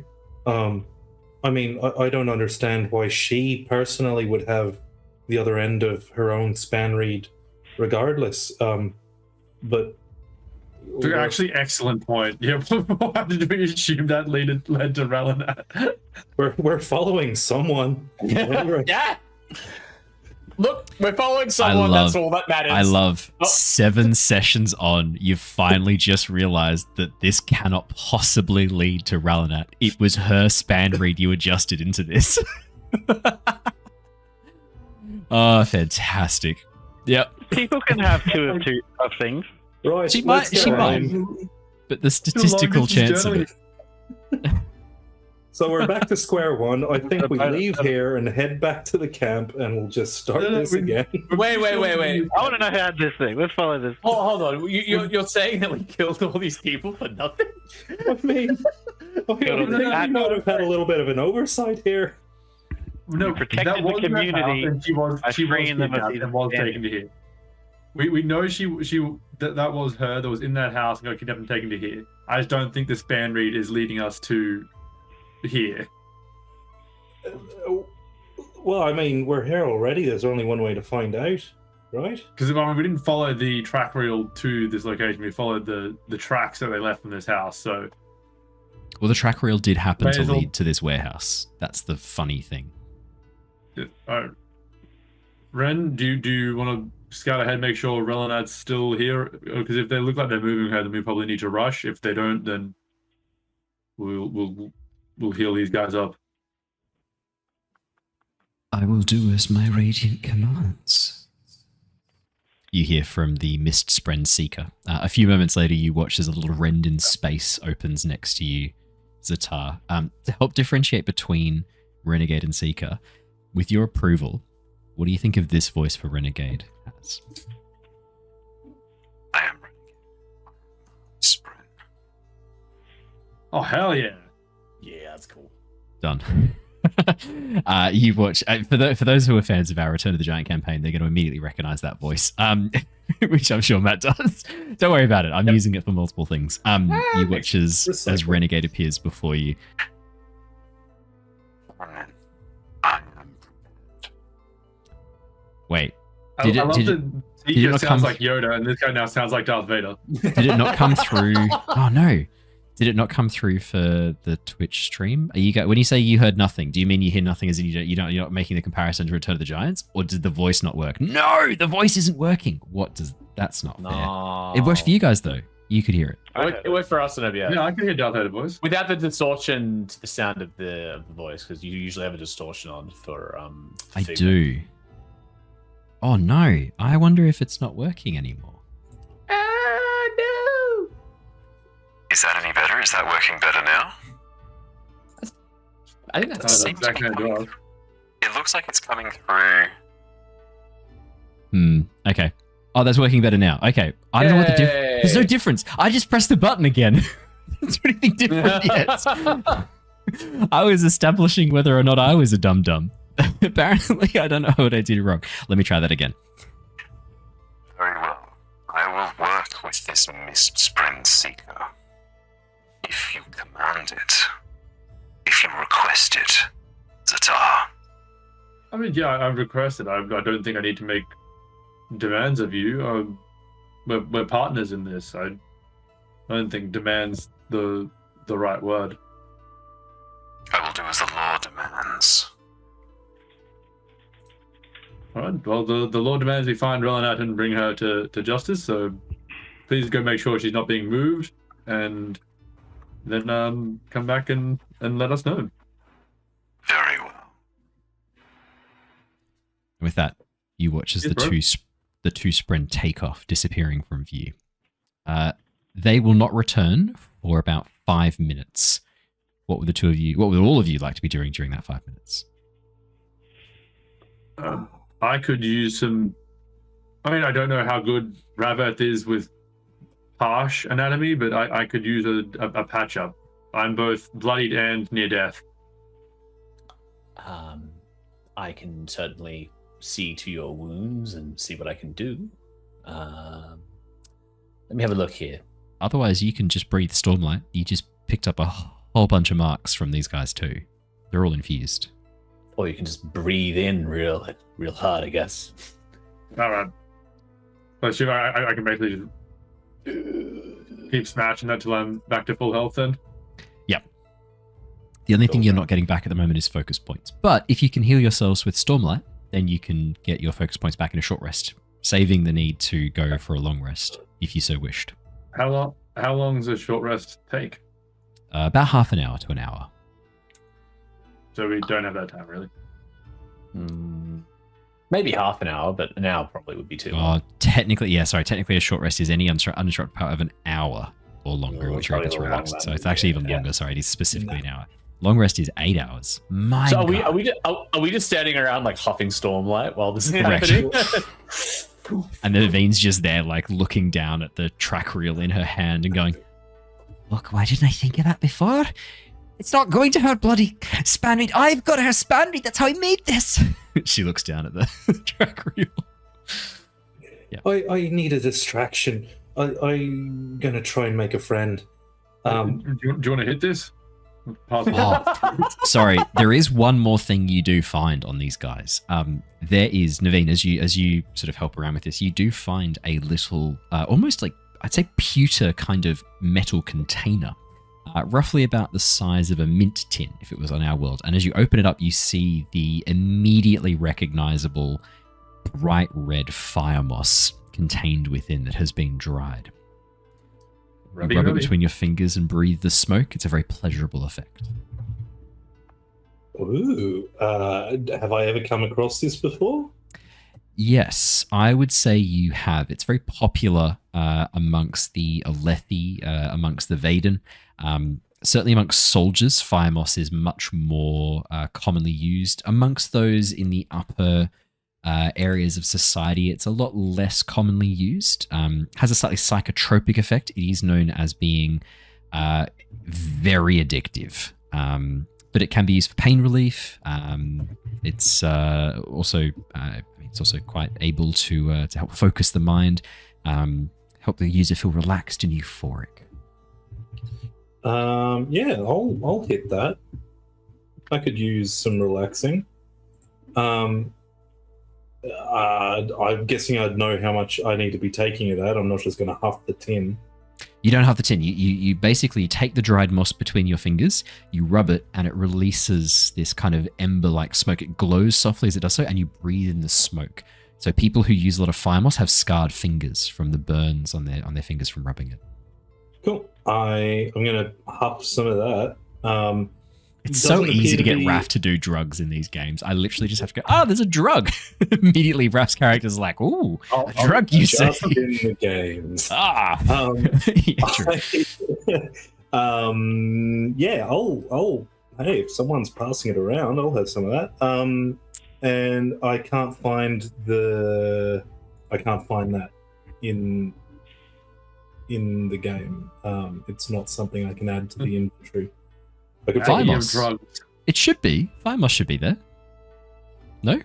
I mean, I don't understand why she personally would have the other end of her own span read regardless. But actually, excellent point. Yeah, why did we assume that led to Relinat? We're following someone. Yeah. Look, we're following someone. That's all that matters. I love 7 sessions on. You've finally just realized that this cannot possibly lead to Relinat. It was her span read you adjusted into this. Oh, fantastic. Yep. People can have two of things. Right. She might. But the statistical chance of it. So we're back to square one. I think we leave here and head back to the camp, and we'll just start this again. Wait. I want to know how this thing. Let's follow this. Hold on. You're saying that we killed all these people for nothing? I mean, we might have had a little bit of an oversight here. No, protected the community. And she was taken to here. We know that was her that was in that house and got kidnapped and taken to here. I just don't think the span read is leading us to here. Well, I mean, we're here already. There's only one way to find out, right? Because we didn't follow the track reel to this location. We followed the tracks that they left from this house. So, well, the track reel did happen to lead to this warehouse. That's the funny thing. Ren, do you want to scout ahead, make sure Relinat's still here? Because if they look like they're moving her, then we probably need to rush. If they don't, then we'll heal these guys up. I will do as my radiant commands. You hear from the Mist-Spren Seeker. A few moments later, you watch as a little rend in space opens next to you, Ztar. To help differentiate between Renegade and Seeker, with your approval, what do you think of this voice for Renegade as? I am Renegade. Spren. Oh, hell yeah. Yeah, that's cool. Done. You watch, for those who are fans of our Return of the Giant campaign, they're going to immediately recognize that voice, which I'm sure Matt does. Don't worry about it. I'm using it for multiple things. You watch as Renegade appears before you. Wait, did it not sounds like Yoda, and this guy now sounds like Darth Vader. Did it not come through? Oh no! Did it not come through for the Twitch stream? When you say you heard nothing, do you mean you hear nothing as in you're not making the comparison to Return of the Giants, or did the voice not work? No, the voice isn't working. That's not fair. It worked for you guys though. You could hear it. It worked for us, and yeah, I can hear Darth Vader voice without the distortion to the sound of the voice, because you usually have a distortion on for. I do. Oh no! I wonder if it's not working anymore. No! Is that any better? Is that working better now? I think that's It looks like it's coming through. Okay. Oh, that's working better now. Okay. I don't know what the difference. There's no difference. I just pressed the button again. Is there anything different yet? I was establishing whether or not I was a dum-dum. Apparently, I don't know what I did wrong. Let me try that again. Very well. I will work with this Mist-Spren Seeker. If you command it. requested, Ztar? I mean, yeah, I've requested. I don't think I need to make demands of you. We're partners in this. I don't think demands the right word. I will do as the law demands. All right. Well, the law demands we find Natan and bring her to justice. So please go make sure she's not being moved, and then come back and let us know. Very well. With that, you watch as the two Spren take off, disappearing from view. They will not return for about 5 minutes. What would all of you like to be doing during that 5 minutes? I could use some. I mean, I don't know how good Rav-eth is with harsh anatomy, but I could use a patch up. I'm both bloodied and near death. I can certainly see to your wounds and see what I can do. Let me have a look here. Otherwise, you can just breathe Stormlight. You just picked up a whole bunch of marks from these guys too. They're all infused. Or you can just breathe in real hard, I guess. All right. But sure, I can basically just keep smashing that till I'm back to full health then? Yep. The only thing you're not getting back at the moment is focus points. But if you can heal yourselves with Stormlight, then you can get your focus points back in a short rest, saving the need to go for a long rest, if you so wished. How long does a short rest take? About half an hour to an hour. So we don't have that time, really? Maybe half an hour, but an hour probably would be too long. Technically a short rest is any uninterrupted power of an hour or longer, which you're able to relax. So it's actually even longer. Sorry, it is specifically an hour. Long rest is 8 hours. So are we just standing around like huffing Stormlight while this is happening? And then Nevien's just there, like looking down at the track reel in her hand and going, Look, why didn't I think of that before? It's not going to hurt bloody Spanreed. I've got her Spanreed. That's how I made this. She looks down at the track reel. Yeah. I need a distraction. I'm going to try and make a friend. Do you want to hit this? Sorry, there is one more thing you do find on these guys. There is, Neivien, as you sort of help around with this, you do find a little, almost like, I'd say pewter kind of metal container, roughly about the size of a mint tin if it was on our world. And as you open it up, you see the immediately recognizable bright red fire moss contained within that has been dried. You rub it between your fingers and breathe the smoke. It's a very pleasurable effect. Ooh, have I ever come across this before? Yes, I would say you have. It's very popular amongst the Aelthi, amongst the Vedan. Certainly amongst soldiers, fire moss is much more commonly used. Amongst those in the upper areas of society, it's a lot less commonly used. Has a slightly psychotropic effect. It is known as being very addictive. But it can be used for pain relief. It's also quite able to help focus the mind, help the user feel relaxed and euphoric. Yeah, I'll hit that. I could use some relaxing. I'm guessing I'd know how much I need to be taking of that. I'm not just going to huff the tin. You don't have the tin. You basically take the dried moss between your fingers, you rub it, and it releases this kind of ember-like smoke. It glows softly as it does so, and you breathe in the smoke. So people who use a lot of fire moss have scarred fingers from the burns on their fingers from rubbing it. Cool. I'm going to huff some of that. It's so easy to get Raph to do drugs in these games. I literally just have to go, there's a drug. Immediately, Raph's character's like, ooh, a drug you say. In the games. Yeah, hey, if someone's passing it around, I'll have some of that. And I can't find that in the game. It's not something I can add to the inventory. Fire moss. It should be. Fire moss should be there. No?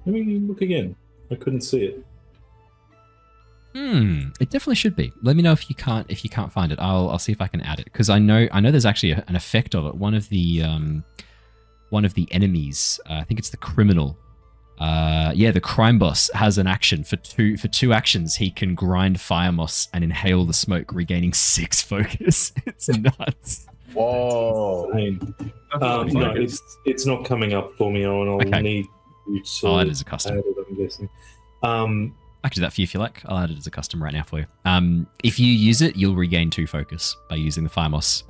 Let me look again. I couldn't see it. It definitely should be. Let me know if you can't find it. I'll see if I can add it, because I know there's actually an effect of it. One of the enemies, I think it's the criminal. The crime boss has an action for two actions. He can grind fire moss and inhale the smoke, regaining 6 focus. It's nuts. Whoa! No, it's not coming up for me, Owen. I'll need you to I'll add it as a custom. add it, I'm guessing. I can do that for you if you like. I'll add it as a custom right now for you. If you use it, you'll regain 2 focus by using the fire moss.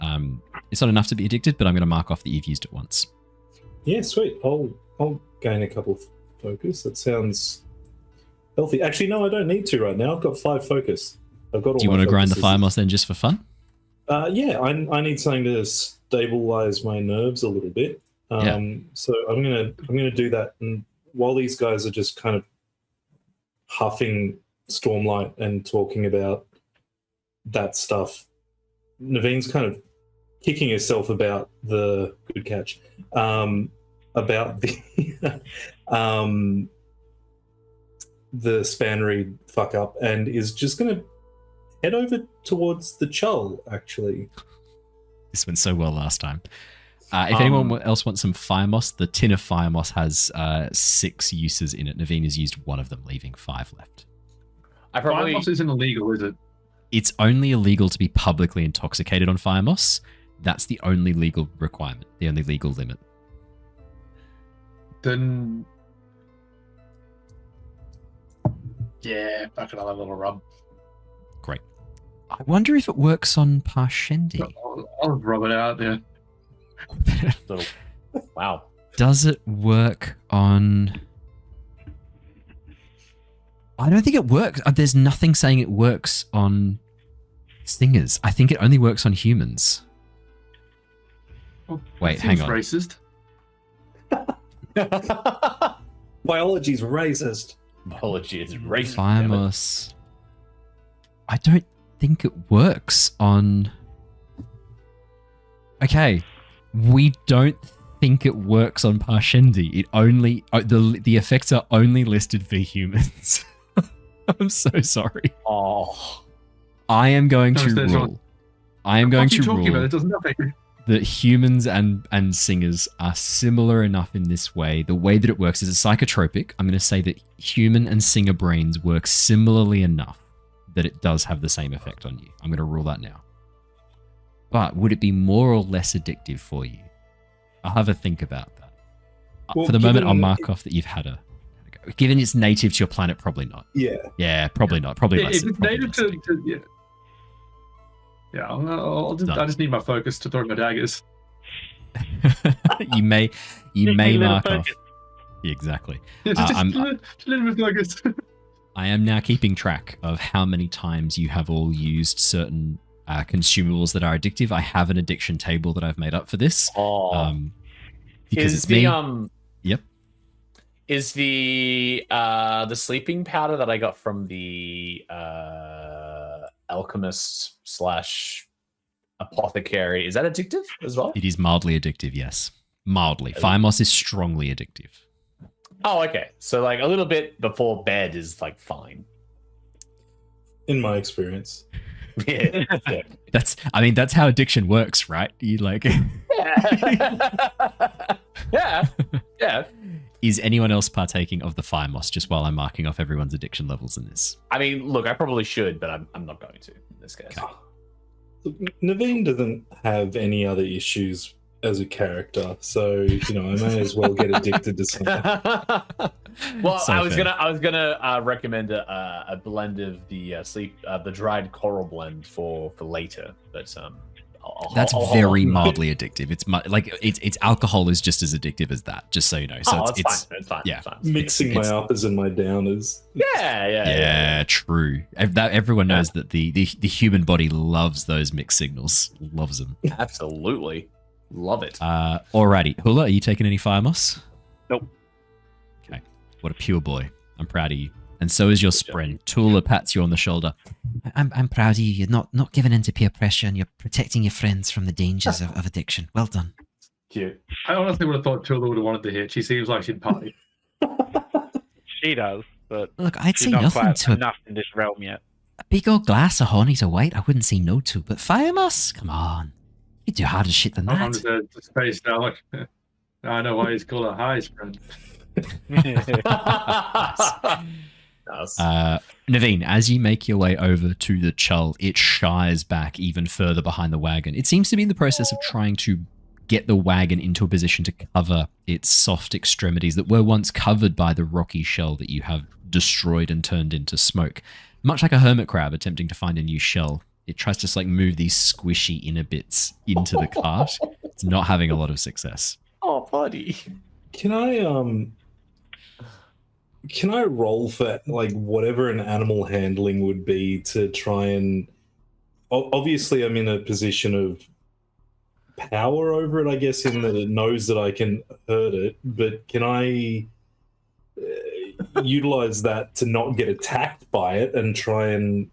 It's not enough to be addicted, but I'm going to mark off that you've used it once. Yeah, sweet. I'll gain a couple of focus. That sounds healthy. Actually, no, I don't need to right now. I've got 5 focus. I've got all. Do you want to grind the fire moss then, just for fun? Yeah, I need something to stabilize my nerves a little bit. So I'm gonna do that. And while these guys are just kind of huffing Stormlight and talking about that stuff, Naivien's kind of kicking herself about the good catch, about the the Spanreed fuck up, and is just going to head over towards the Chull, actually. This went so well last time. If anyone else wants some fire moss, the tin of fire moss has 6 uses in it. Neivien has used 1 of them, leaving 5 left. Fire moss isn't illegal, is it? It's only illegal to be publicly intoxicated on fire moss. That's the only legal requirement, the only legal limit. Then, yeah, fuck it, I'll have a little rub. Great. I wonder if it works on Parshendi. I'll rub it out there. Wow. Does it work on... I don't think it works. There's nothing saying it works on singers. I think it only works on humans. Well, wait, hang on. Racist. Biology's racist. Biology is racist. Fire moss. I don't think it works on... Okay. We don't think it works on Parshendi. It only... the effects are only listed for humans. I'm so sorry. Oh. I am going to rule. I am going to rule about? It does nothing. That humans and singers are similar enough in this way. The way that it works is a psychotropic. I'm going to say that human and singer brains work similarly enough that it does have the same effect on you. I'm going to rule that now. But would it be more or less addictive for you? I'll have a think about that. Well, for the moment, I'll mark off that you've had a go. Given it's native to your planet, probably not. Yeah. Yeah, probably not. Probably less. If it's native to yeah. Yeah, I just need my focus to throw my daggers. you may mark off. Yeah, exactly. Yeah, just a little bit focus. I am now keeping track of how many times you have all used certain consumables that are addictive. I have an addiction table that I've made up for this. Because it's me. Yep. Is the sleeping powder that I got from the alchemist / apothecary, is that addictive as well? It is mildly addictive, yes. Mildly. Fire moss is strongly addictive. Oh, okay. So like a little bit before bed is like fine. In my experience. Yeah. That's how addiction works, right? You like Yeah. Is anyone else partaking of the fire moss just while I'm marking off everyone's addiction levels in this? I mean, look, I probably should, but I'm not going to in this case. Okay. Naveen doesn't have any other issues as a character, so I may as well get addicted to something. Well, So I was fair. gonna recommend a blend of the dried coral blend for later, but That's I'll very hold on. mildly addictive. It's alcohol is just as addictive as that. Just so you know. So It's fine. yeah. It's fine. Mixing my uppers and my downers. Yeah, true. Everyone knows that the human body loves those mixed signals. Loves them. Absolutely. Love it. Alrighty. Hula, are you taking any fire moss? Nope. Okay. What a pure boy. I'm proud of you. And so is your spren. Tula pats you on the shoulder. I'm proud of you. You're not giving in to peer pressure and you're protecting your friends from the dangers of addiction. Well done. Cute. I honestly would have thought Tula would have wanted to hit. She seems like she'd party. She does, but Look, I'd she's say not nothing quite to a enough in this realm yet. big old glass of honey to white, I wouldn't say no to. But fire moss? Come on. You do harder shit than that. Sometimes the space now, like, I know why he's called a high spread. Neivien, as you make your way over to the Chull, it shies back even further behind the wagon. It seems to be in the process of trying to get the wagon into a position to cover its soft extremities that were once covered by the rocky shell that you have destroyed and turned into smoke. Much like a hermit crab attempting to find a new shell, it tries to like move these squishy inner bits into the cart. It's not having a lot of success. Oh, buddy. Can I roll for like whatever an animal handling would be to try and obviously I'm in a position of power over it, I guess, in that it knows that I can hurt it, but can I utilize that to not get attacked by it and try and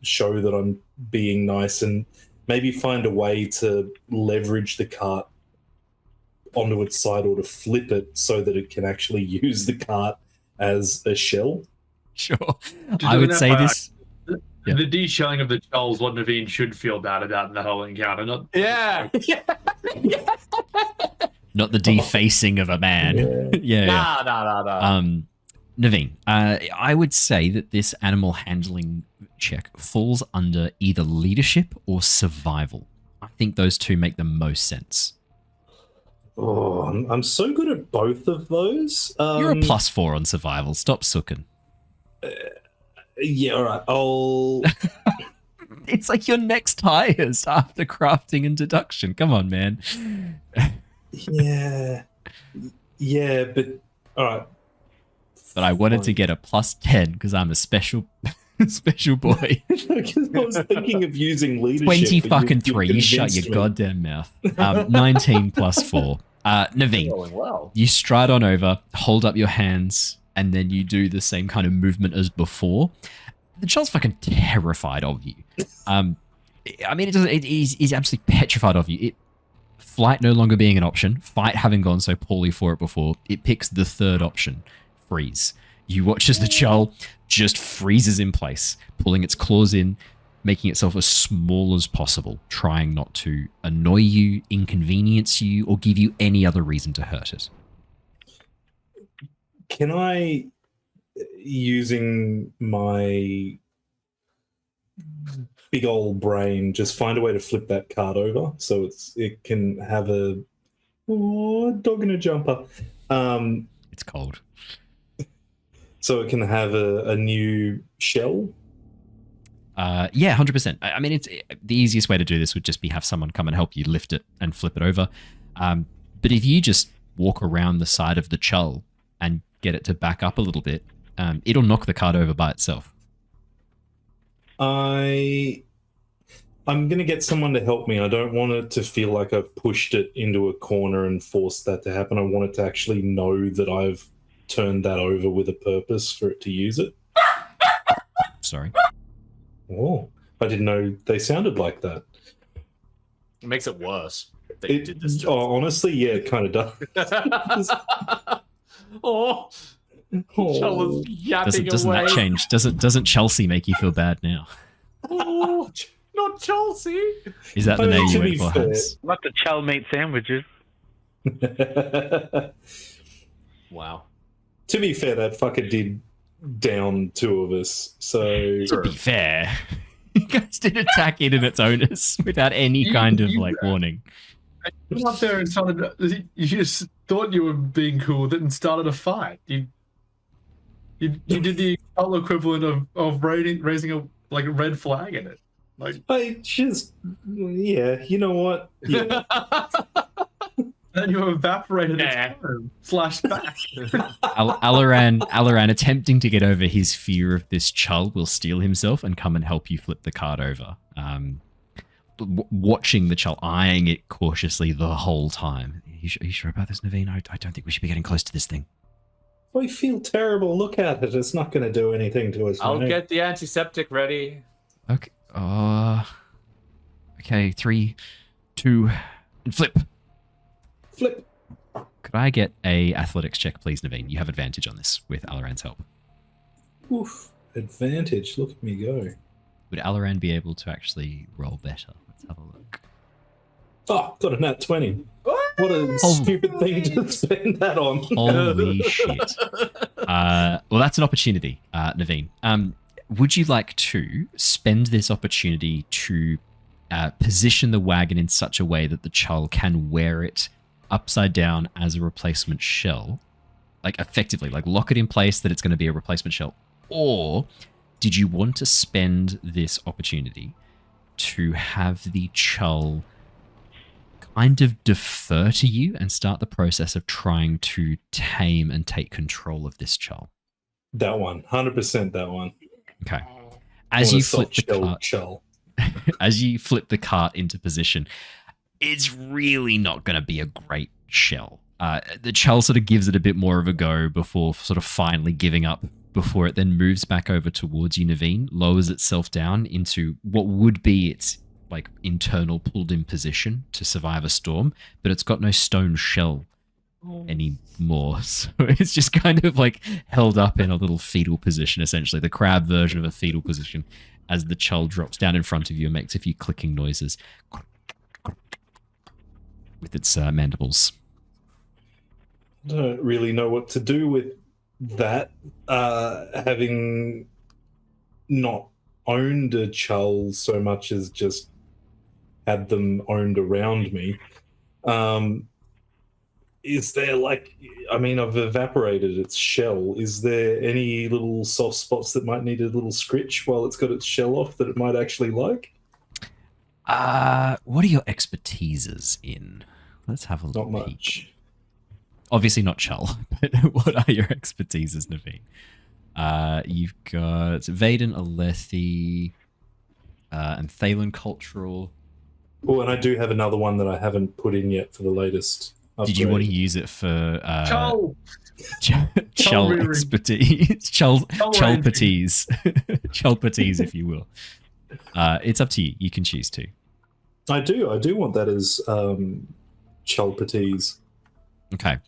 show that I'm being nice and maybe find a way to leverage the cart onto its side or to flip it so that it can actually use the cart as a shell? Sure. I would say this. Yeah. The de-shelling of the Chull is what Neivien should feel bad about in the whole encounter. Not not the defacing of a man. Yeah. Nah. Neivien, I would say that this animal handling check falls under either leadership or survival. I think those two make the most sense. Oh, I'm so good at both of those. You're a +4 on survival. Stop sooking. Yeah, all right. I'll... It's like your next highest after crafting and deduction. Come on, man. Yeah, but all right. But I wanted to get a +10 because I'm a special boy. Because I was thinking of using leadership. 20 fucking 3. You shut your goddamn mouth. 19 +4. Neivien, Well. you stride on over, hold up your hands, and then you do the same kind of movement as before. The child's fucking terrified of you. I mean, he's absolutely petrified of you. Flight no longer being an option, fight having gone so poorly for it before, it picks the third option, freeze. You watch as the Chull just freezes in place, pulling its claws in, making itself as small as possible, trying not to annoy you, inconvenience you, or give you any other reason to hurt it. Can I, using my big old brain, just find a way to flip that card over so it can have a dog in a jumper? It's cold. So it can have a new shell? Yeah, 100%. I mean, the easiest way to do this would just be have someone come and help you lift it and flip it over. But if you just walk around the side of the Chull and get it to back up a little bit, it'll knock the card over by itself. I'm going to get someone to help me. I don't want it to feel like I've pushed it into a corner and forced that to happen. I want it to actually know that I've turned that over with a purpose for it to use it. Sorry. Oh, I didn't know they sounded like that. It makes it worse. They did this to us. Honestly, yeah, it kind of does. Chull was yapping Doesn't away. that change? Doesn't Chelsea make you feel bad now? Oh, not Chelsea. Is that the name you went for, fair. Hans? Not the Chull meat sandwiches. Wow. To be fair, that fucker did down two of us. So To be fair, you guys did attack it and its owners without any kind of warning. You went up there and started. You just thought you were being cool with it and started a fight. You did the equivalent of raising a red flag in it. I just, yeah, you know what? Yeah. And you evaporated its arm, slashed back. Alaran, attempting to get over his fear of this Chull, will steel himself and come and help you flip the card over. Watching the Chull, eyeing it cautiously the whole time. Are you sure about this, Neivien? I don't think we should be getting close to this thing. I feel terrible. Look at it. It's not going to do anything to us. I'll get the antiseptic ready. Okay. Okay. 3, 2, and flip. Flip. Could I get a athletics check, please, Neivien? You have advantage on this with Alaran's help. Oof. Advantage. Look at me go. Would Alaran be able to actually roll better? Let's have a look. Oh, got a nat 20. What a stupid thing to spend that on. Holy shit. Well, that's an opportunity, Neivien. Would you like to spend this opportunity to position the wagon in such a way that the Chull can wear it upside down as a replacement shell? Like, effectively, like, lock it in place that it's going to be a replacement shell? Or did you want to spend this opportunity to have the Chull kind of defer to you and start the process of trying to tame and take control of this Chull? That one. 100% that one. Okay. As you flip the cart, Chull. as you flip the cart into position, it's really not going to be a great shell. The Chull sort of gives it a bit more of a go before sort of finally giving up, before it then moves back over towards you, Neivien, lowers itself down into what would be its like internal pulled in position to survive a storm, but it's got no stone shell anymore. So it's just kind of like held up in a little fetal position, essentially, the crab version of a fetal position, as the Chull drops down in front of you and makes a few clicking noises with its mandibles. I don't really know what to do with that, having not owned a Chull so much as just had them owned around me. Is there like, I mean, I've evaporated its shell. Is there any little soft spots that might need a little scritch while it's got its shell off that it might actually like? What are your expertises in? Let's have a look. Not much. Obviously not Chull, but what are your expertises, Neivien? You've got Vedan, Aelthi, and Thalen Cultural. Oh, and I do have another one that I haven't put in yet for the latest upgrade. Did you want to use it for Chull! Chull expertise? Chullpatese. Chullpatese, if you will. It's up to you. You can choose to. I do want that as Chullpatese. Okay.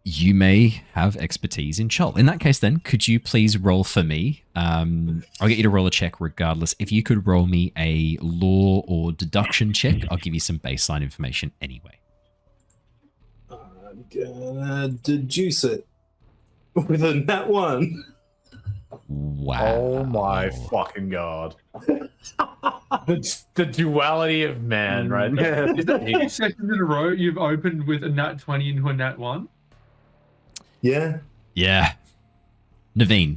You may have expertise in Chull. In that case, then, could you please roll for me? I'll get you to roll a check regardless. If you could roll me a law or deduction check, I'll give you some baseline information anyway. I'm gonna deduce it with a nat 1. Wow. Oh my fucking god. the duality of man, right there. Is that 2 sessions in a row you've opened with a nat 20 into a nat 1? Yeah. Yeah. Neivien,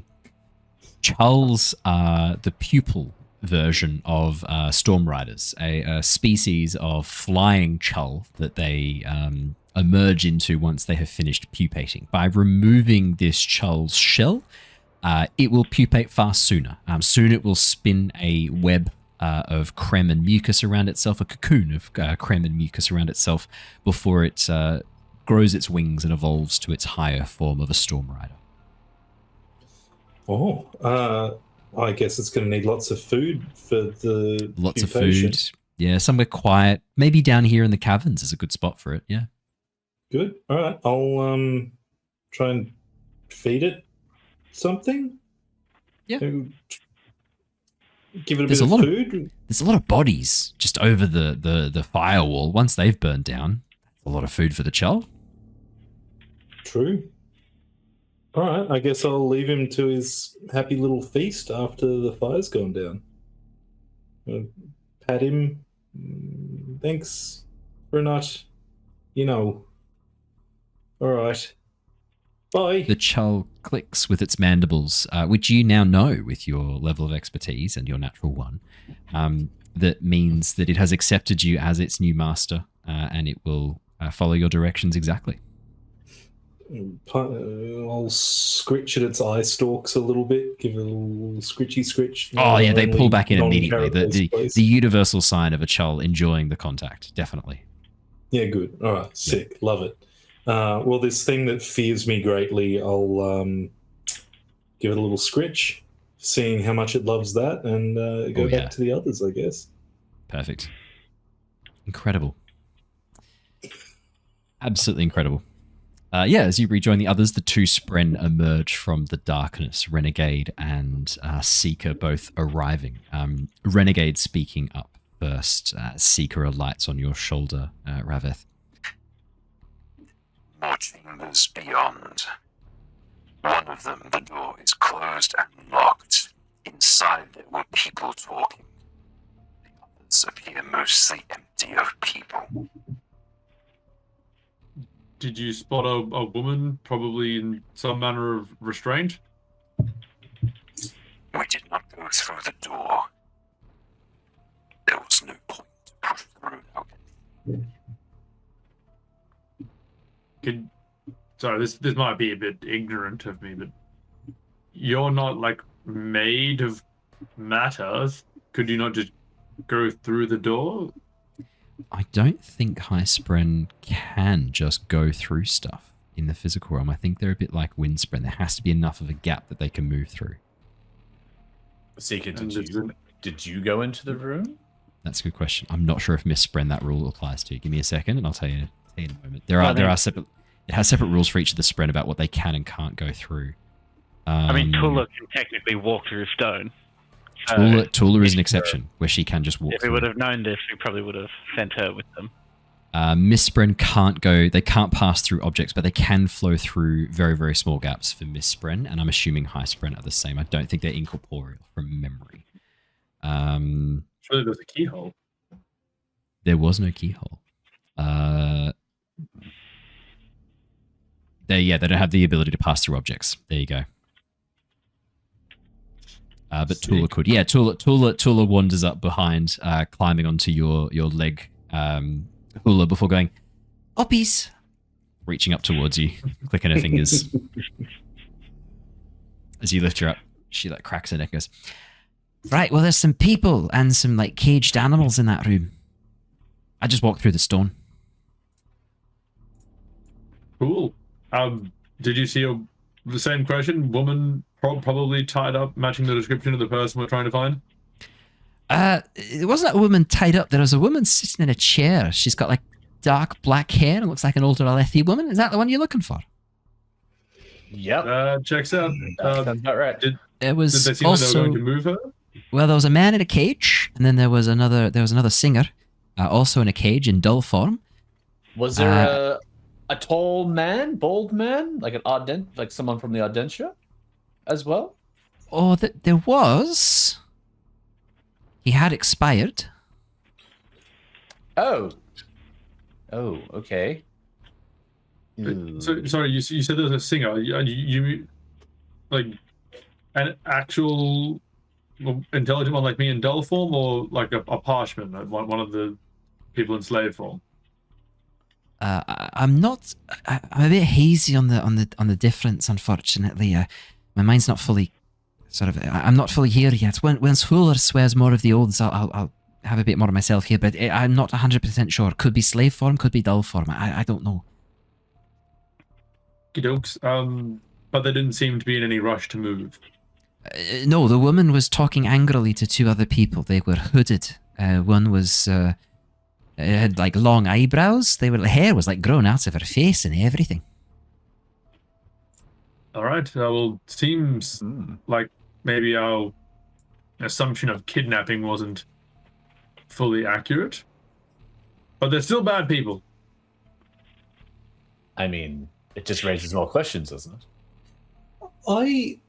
Chulls are the pupil version of Storm Riders, a species of flying Chull that they emerge into once they have finished pupating. By removing this Chull's shell, it will pupate far sooner. Soon it will spin a web of creme and mucus around itself, a cocoon of creme and mucus around itself, before it grows its wings and evolves to its higher form of a Storm Rider. Oh, I guess it's going to need lots of food for the Lots pupation. of food. Yeah, somewhere quiet. Maybe down here in the caverns is a good spot for it, yeah. Good. All right. I'll try and feed it something. Yeah. Give it a There's bit a of lot food. There's a lot of bodies just over the firewall. Once they've burned down, a lot of food for the Chull. True. All right. I guess I'll leave him to his happy little feast after the fire's gone down. Pat him. Thanks for not, All right. Bye. The Chull clicks with its mandibles, which you now know with your level of expertise and your natural one. That means that it has accepted you as its new master, and it will follow your directions exactly. I'll scritch at its eye stalks a little bit, give it a little scritchy scritch. Oh yeah, they pull back in immediately. The The universal sign of a Chull enjoying the contact, definitely. Yeah, good. All right, sick. Love it. Well, this thing that fears me greatly, I'll give it a little scritch, seeing how much it loves that, and go back to the others, I guess. Perfect. Incredible. Absolutely incredible. As you rejoin the others, the two Spren emerge from the darkness, Renegade and Seeker both arriving. Renegade speaking up first. Seeker alights on your shoulder, Rav-eth. More chambers beyond. One of them, the door is closed and locked. Inside there were people talking. The others appear mostly empty of people. Did you spot a woman, probably in some manner of restraint? We did not go through the door. There was no point to push through now. Sorry, this might be a bit ignorant of me, but you're not like made of matter. Could you not just go through the door? I don't think High Spren can just go through stuff in the physical realm. I think they're a bit like Wind Spren. There has to be enough of a gap that they can move through. Seeker, did you go into the room? That's a good question. I'm not sure if Miss Spren that rule applies to. Give me a second, and I'll tell you in a moment. There are separate. It has separate rules for each of the Spren about what they can and can't go through. I mean, Hula can technically walk through stone. Hula is an exception, where she can just walk If we would have known this, we probably would have sent her with them. Miss Spren can't go, they can't pass through objects, but they can flow through very, very small gaps for Miss Spren, and I'm assuming High Spren are the same. I don't think they're incorporeal from memory. Surely there's a keyhole. There was no keyhole. They don't have the ability to pass through objects. There you go. But Tula could. Yeah, Tula wanders up behind, climbing onto your leg, Hula, before going, uppies, reaching up towards you, clicking her fingers. As you lift her up, she like cracks her neck and goes, Right, well, there's some people and some like caged animals in that room. I just walked through the stone. Cool. Did you see the same question? Woman probably tied up, matching the description of the person we're trying to find? It wasn't a woman tied up. There was a woman sitting in a chair. She's got like dark black hair and looks like an older Aelthi woman. Is that the one you're looking for? Yep. Checks out. That's not right. Did It was they seem also, like they were going to move her? Well, there was a man in a cage, and then there was another singer, also in a cage in dull form. Was there a tall man, bald man, like like someone from the Ardentia, as well? Oh, there was. He had expired. Oh, okay. So, sorry, you said there was a singer. You like an actual intelligent one like me in dull form, or like a parchment, like one of the people in slave form? I'm not. I'm a bit hazy on the difference. Unfortunately, my mind's not fully. I'm not fully here yet. Once Hula swears more of the oaths, I'll have a bit more of myself here. But I'm not 100% sure. Could be slave form, could be dull form. I don't know. Dokes. But they didn't seem to be in any rush to move. No, the woman was talking angrily to two other people. They were hooded. One was had like long eyebrows. The hair was like grown out of her face and everything. All right. Well, seems like maybe our assumption of kidnapping wasn't fully accurate. But they're still bad people. I mean, it just raises more questions, doesn't I'm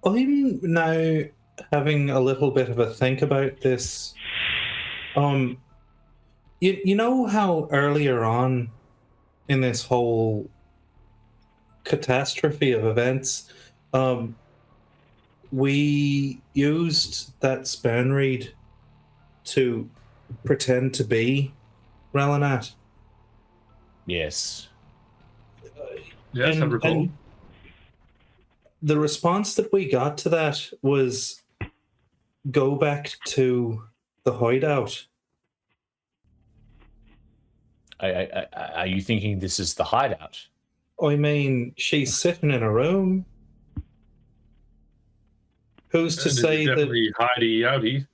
it? now having a little bit of a think about this. You know how earlier on in this whole catastrophe of events, we used that span reed to pretend to be Relanat. Yes. Yes, I recall. And the response that we got to that was go back to the hideout. Are you thinking this is the hideout? I mean, she's sitting in a room. Who's to say that Heidi Outie.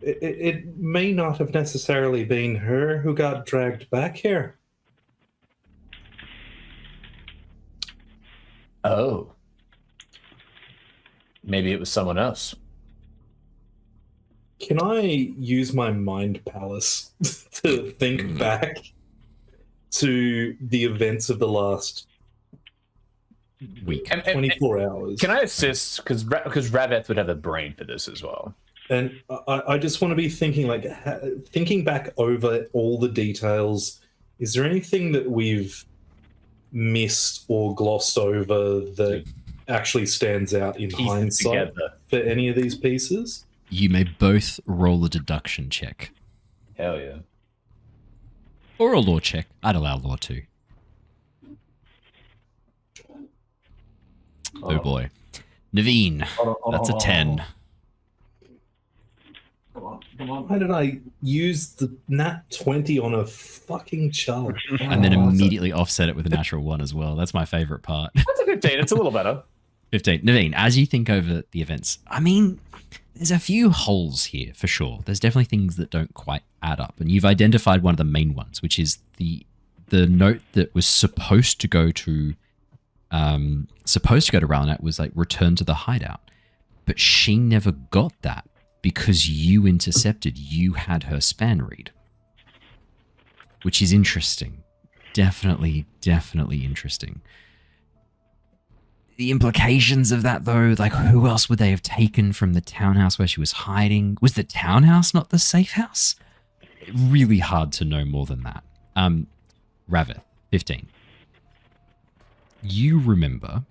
it may not have necessarily been her who got dragged back here? Oh. Maybe it was someone else. Can I use my mind palace to think back to the events of the last week? 24 hours? Can I assist? Because Rav-eth would have a brain for this as well. And I just want to be thinking, like, thinking back over all the details. Is there anything that we've missed or glossed over that actually stands out in hindsight for any of these pieces? You may both roll a deduction check. Hell yeah. Or a law check. I'd allow law too. Oh boy. Neivien, that's a 10. Come on. Why did I use the nat 20 on a fucking chart? And then immediately offset it with a natural 1 as well. That's my favorite part. That's a 15. It's a little better. 15. Neivien, as you think over the events, I mean, there's a few holes here for sure. There's definitely things that don't quite add up. And you've identified one of the main ones, which is the note that was supposed to go to Ralanat was like return to the hideout. But she never got that because you intercepted. You had her span read. Which is interesting. Definitely interesting. The implications of that, though, like who else would they have taken from the townhouse where she was hiding? Was the townhouse not the safe house? Really hard to know more than that. Rav-eth, 15. You remember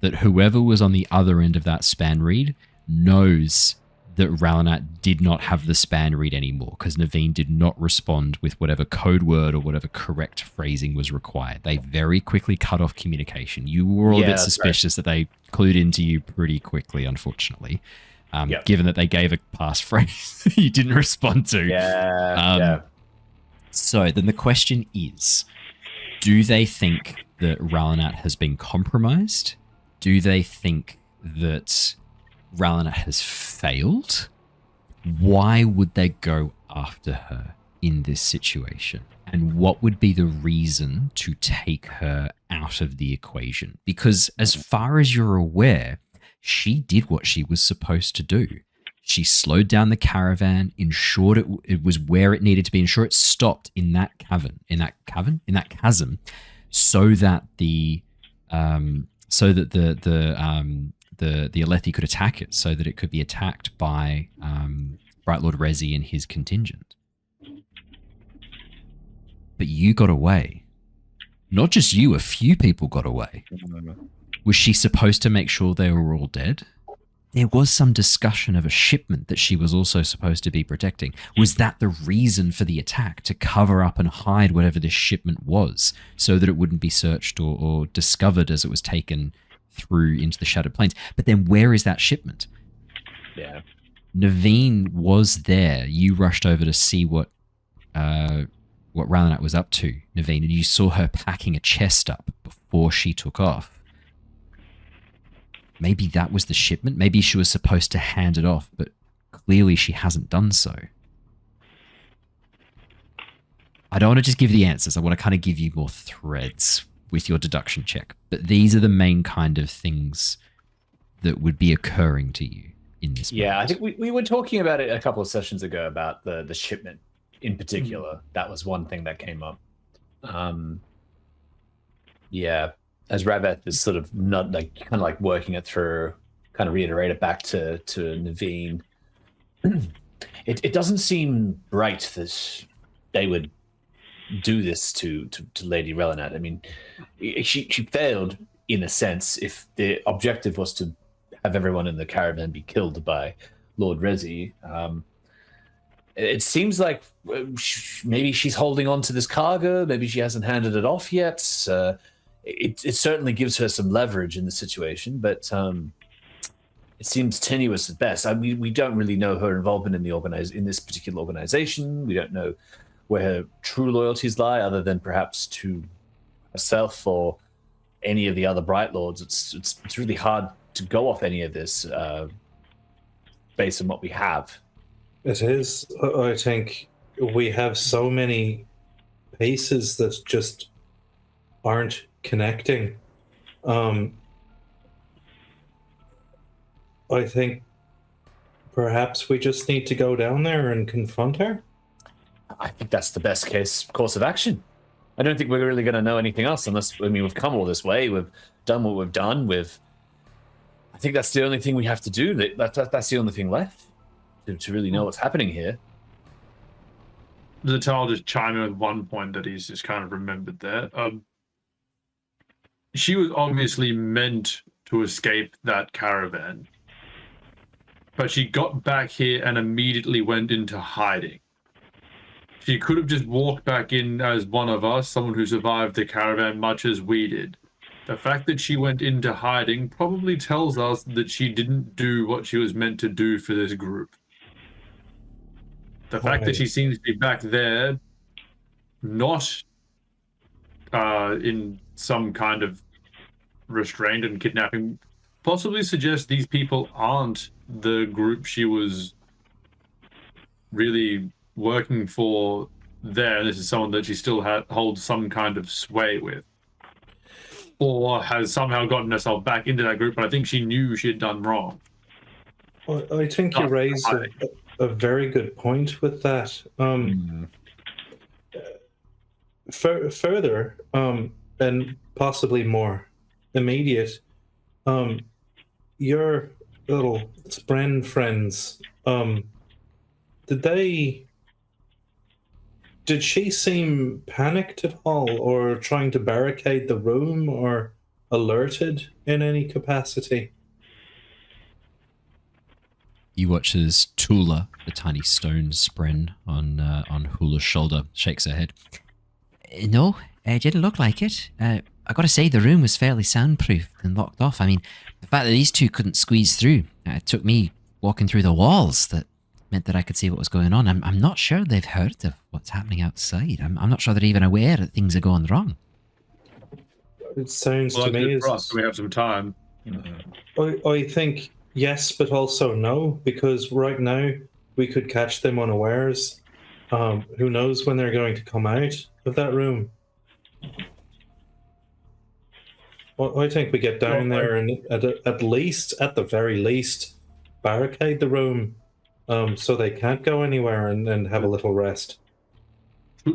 that whoever was on the other end of that span read knows that Ralanat did not have the span read anymore because Neivien did not respond with whatever code word or whatever correct phrasing was required. They very quickly cut off communication. You were all a bit suspicious that they clued into you pretty quickly, unfortunately, given that they gave a passphrase you didn't respond to. So then the question is, do they think that Ralanat has been compromised? Do they think that Ralanat has failed? Why would they go after her in this situation? And what would be the reason to take her out of the equation? Because as far as you're aware, she did what she was supposed to do. She slowed down the caravan, ensured it was where it needed to be, ensured it stopped in that chasm, so that the Aelthi could attack it, so that it could be attacked by Bright Lord Rezi and his contingent. But you got away. Not just you, a few people got away. Was she supposed to make sure they were all dead? There was some discussion of a shipment that she was also supposed to be protecting. Was that the reason for the attack, to cover up and hide whatever this shipment was, so that it wouldn't be searched or discovered as it was taken through into the Shattered Plains? But then where is that shipment? Yeah. Neivien was there. You rushed over to see what Ralanat was up to, Neivien, and you saw her packing a chest up before she took off. Maybe that was the shipment. Maybe she was supposed to hand it off, but clearly she hasn't done so. I don't want to just give the answers. I want to kind of give you more threads with your deduction check. But these are the main kind of things that would be occurring to you in this moment. I think we were talking about it a couple of sessions ago about the shipment in particular. That was one thing that came up. As Rav-eth is sort of not like kind of like working it through, kind of reiterate it back to Neivien. It doesn't seem right that they would do this to Lady Ralanat. I mean, she failed in a sense. If the objective was to have everyone in the caravan be killed by Lord Rezi, it seems like maybe she's holding on to this cargo. Maybe she hasn't handed it off yet. It certainly gives her some leverage in the situation, but it seems tenuous at best. I mean, we don't really know her involvement in this particular organization. We don't know where her true loyalties lie, other than perhaps to herself or any of the other Bright Lords. It's really hard to go off any of this based on what we have. It is. I think we have so many pieces that just aren't connecting. I think perhaps we just need to go down there and confront her. I think that's the best course of action. I don't think we're really going to know anything else unless, I mean, we've come all this way. We've done what we've done. I think that's the only thing we have to do. That's the only thing left to really know what's happening here. Ztar just chime in with one point that he's just kind of remembered there. She was obviously meant to escape that caravan, but she got back here and immediately went into hiding. She could have just walked back in as one of us, someone who survived the caravan much as we did. The fact that she went into hiding probably tells us that she didn't do what she was meant to do for this group. The fact that she seems to be back there, not in some kind of restraint and kidnapping, possibly suggests these people aren't the group she was really working for there. This is someone that she still holds some kind of sway with, or has somehow gotten herself back into that group, but I think she knew she had done wrong. Well, I think you raise a very good point with that. Further, and possibly more immediate, your little Spren friends, did she seem panicked at all, or trying to barricade the room, or alerted in any capacity? You watch as Tula, the tiny stone spren on Hula's shoulder, shakes her head. No, it didn't look like it. I gotta say, the room was fairly soundproof and locked off. I mean, the fact that these two couldn't squeeze through, it took me walking through the walls that meant that I could see what was going on. I'm not sure they've heard of what's happening outside. I'm not sure they're even aware that things are going wrong. It sounds to me as we have some time. I think yes, but also no, because right now we could catch them unawares. Who knows when they're going to come out of that room? Well, I think we get down there and at the very least, barricade the room, so they can't go anywhere and have a little rest.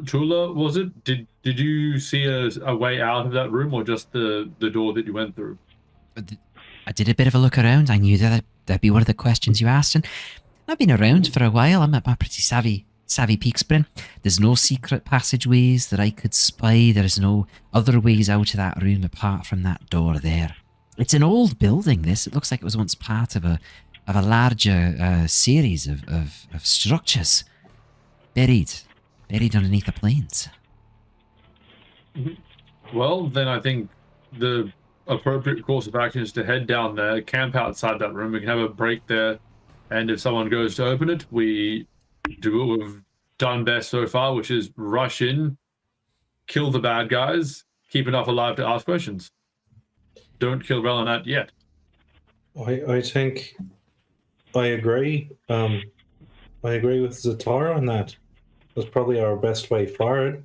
Tula, was it? Did you see a way out of that room, or just the door that you went through? I did a bit of a look around. I knew that'd be one of the questions you asked, and I've been around for a while. I'm a pretty savvy peaksprin. There's no secret passageways that I could spy. There's no other ways out of that room apart from that door there. It's an old building, this. It looks like it was once part of a larger series of structures buried underneath the plains. Well, then I think the appropriate course of action is to head down there, camp outside that room. We can have a break there, and if someone goes to open it, we do what we've done best so far, which is rush in, kill the bad guys, keep enough alive to ask questions. Don't kill Relinat yet. I think I agree. I agree with Ztar on that. That's probably our best way forward.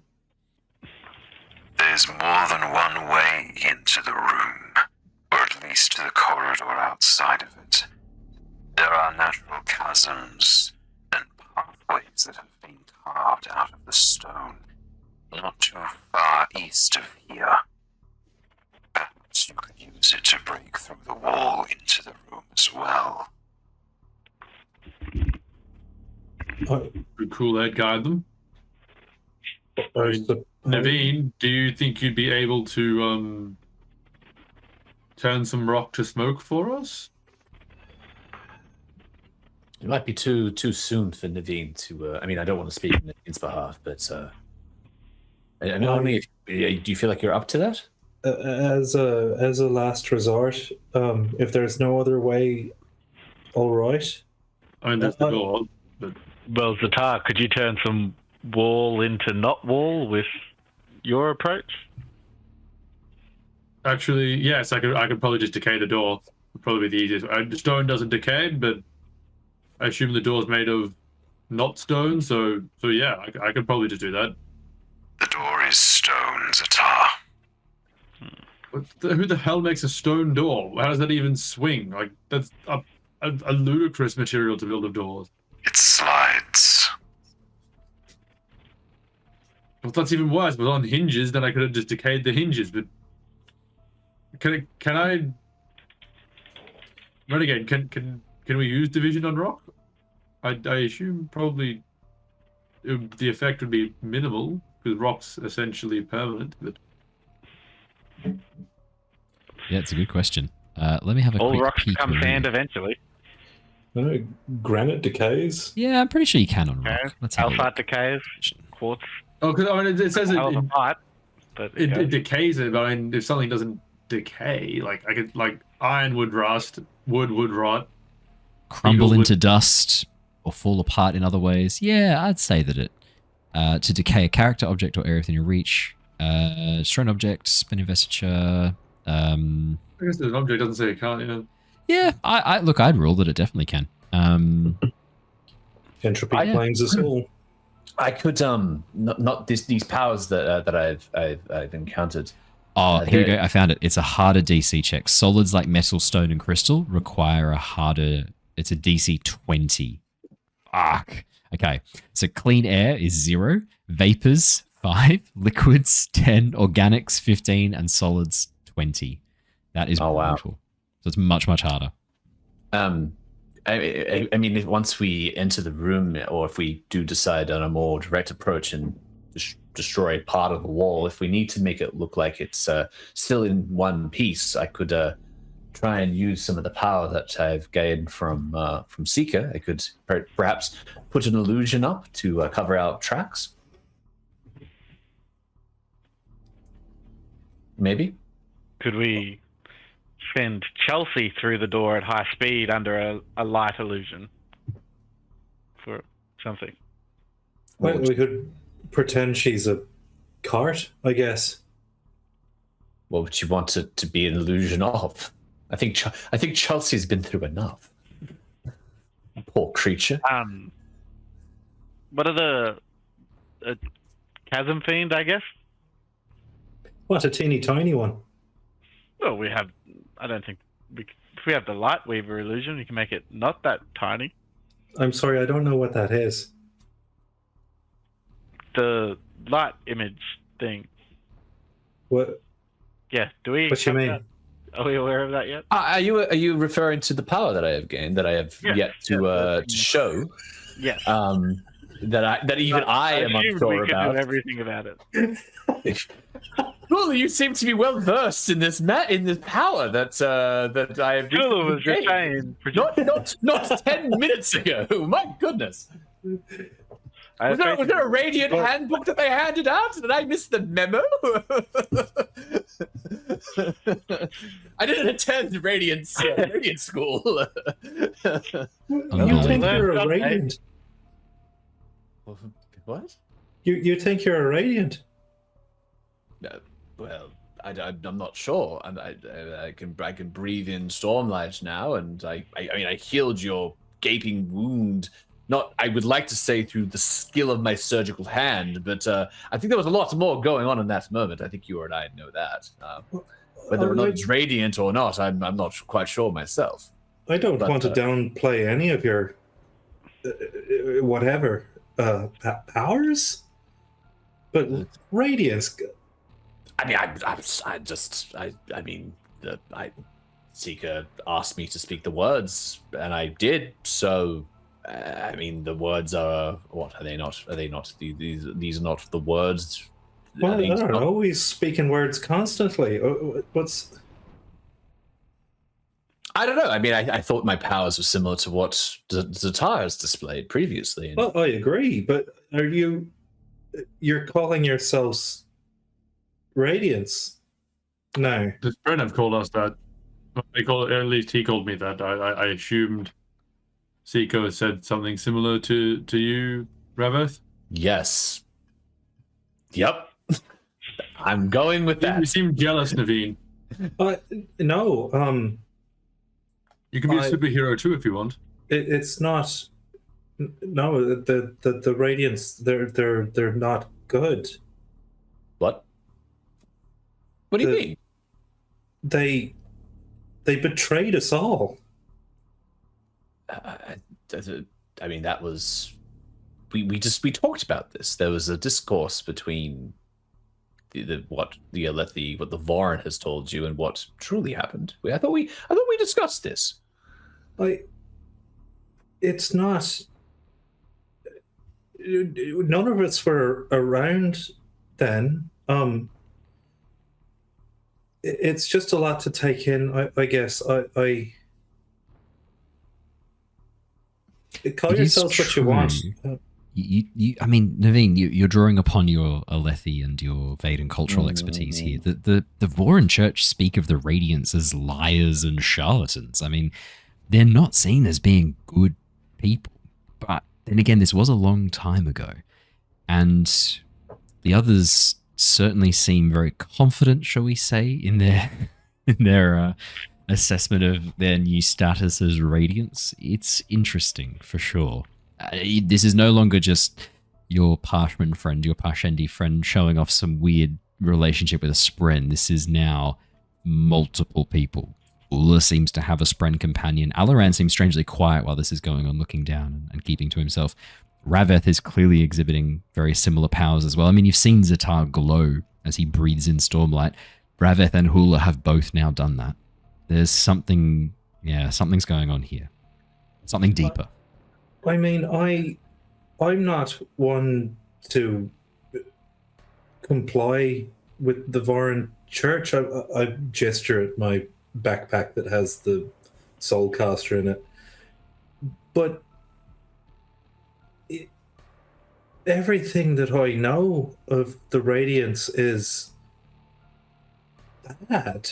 There's more than one way into the room, or at least the corridor outside of it. There are natural chasms and pathways that have been carved out of the stone, not too far east of here. Perhaps you could use it to break through the wall into the room as well. Would Kool-Aid guide them? Neivien, do you think you'd be able to turn some rock to smoke for us? It might be too soon for Neivien to. I mean, I don't want to speak on Neivien's behalf, but do you feel like you're up to that? As a last resort, if there's no other way, all right. I mean, that's the goal. But Well, Ztar, could you turn some wall into not wall with your approach? actually, yes, I could probably just decay the door. Would probably be the easiest. The stone doesn't decay, but I assume the door's made of not stone, so yeah, I could probably just do that. The door is stone, Ztar. Who the hell makes a stone door? How does that even swing? Like, that's a ludicrous material to build of doors. It slides. Well, that's even worse. But on hinges, then I could have just decayed the hinges. But can I? Renegade, can we use division on rock? I assume probably the effect would be minimal because rock's essentially permanent. But Yeah, it's a good question. Let me have a All quick rocks peek. become around. sand eventually. Granite decays. Yeah, I'm pretty sure you can on rock. Okay. Let's have a Alphite look. decays, quartz. oh, because I mean, it says Hell of a it pipe, but it decays it. But I mean, if something doesn't decay, like I could iron would rust, wood would rot, Crumble Eagle into dust or fall apart in other ways. Yeah, I'd say that it to decay a character, object, or area within your reach. Destroy an object, spin investiture. I guess an object doesn't say it can't. Yeah. Yeah, I look. I'd rule that it definitely can. Entropy Yeah. claims us all. I could not these powers that I've encountered. Oh, here we go. I found it. It's a harder DC check. Solids like metal, stone, and crystal require a harder. It's a DC 20. Fuck. Okay. So clean air is 0, vapors 5, liquids 10, organics 15, and solids 20. That is Oh, wow. brutal. So it's much, much harder. I mean, if once we enter the room, or if we do decide on a more direct approach and destroy part of the wall, if we need to make it look like it's still in one piece, I could try and use some of the power that I've gained from Seeker. I could perhaps put an illusion up to cover out tracks. Maybe. could we send Chelsea through the door at high speed under a light illusion for something? Well, we could pretend she's a cart, I guess. What would you want it to be an illusion of? I think Chelsea's been through enough. Poor creature. What are the chasm fiend? I guess. What, a teeny tiny one? Well, we have. I don't think if we have the light weaver illusion, we can make it not that tiny. I'm sorry, I don't know what that is. The light image thing. What? Yeah. Do we? What you have mean? that? Are we aware of that yet? Are you referring to the power that I have gained that I have yet to show? Yes. That even I am assumed unsure we could about. do everything about it. Well, you seem to be well versed in this power that I have. Hula was just gained. saying. Not 10 minutes ago. My goodness. Was there a radiant handbook that they handed out? Did I miss the memo? I didn't attend radiant school. You think you're a radiant? What? You think you're a radiant? Well, I'm not sure, and I can breathe in Stormlight now, and I mean I healed your gaping wound. Not, I would like to say through the skill of my surgical hand, but I think there was a lot more going on in that moment. I think you and I know that. Whether or not it's radiant or not, I'm not quite sure myself. I don't want to downplay any of your whatever powers, but radiance. I mean, Seeker asked me to speak the words, and I did. So, I mean, the words are what are they not? Are they not these are not the words? Well, I don't know. He's speaking words constantly. What's? I don't know. I mean, I thought my powers were similar to what Ztar has displayed previously. Well, I agree, but you're calling yourselves Radiance? No. The friend have called us that. They call it, at least he called me that. I assumed Seiko said something similar to you, Rav-eth? Yes. Yep. I'm going with that. You seem jealous, Neivien. No. You can be a superhero too if you want. It's not. No, the Radiants, they're not good. What? What do you mean? they betrayed us all. I mean, that was we talked about this. There was a discourse between what the Aelthi, what the Vorin has told you, and what truly happened. I thought we discussed this. It's not. None of us were around then. It's just a lot to take in. I guess. Call yourselves what you want. I mean, Neivien, you're drawing upon your Aelthi and your Vedan cultural expertise here. The Vorin Church speak of the Radiants as liars and charlatans. I mean, they're not seen as being good people. But then again, this was a long time ago. And the others certainly seem very confident, shall we say, in their assessment of their new status as Radiants. It's interesting, for sure. This is no longer just your Parshman friend, your Parshendi friend showing off some weird relationship with a Spren. This is now multiple people. Hula seems to have a Spren companion. Alaran seems strangely quiet while this is going on, looking down and keeping to himself. Rav-eth is clearly exhibiting very similar powers as well. I mean, you've seen Ztar glow as he breathes in Stormlight. Rav-eth and Hula have both now done that. There's something's going on here. Something deeper. I mean, I'm not one to comply with the Vorin Church. I gesture at my backpack that has the Soulcaster in it. But everything that I know of the Radiance is bad.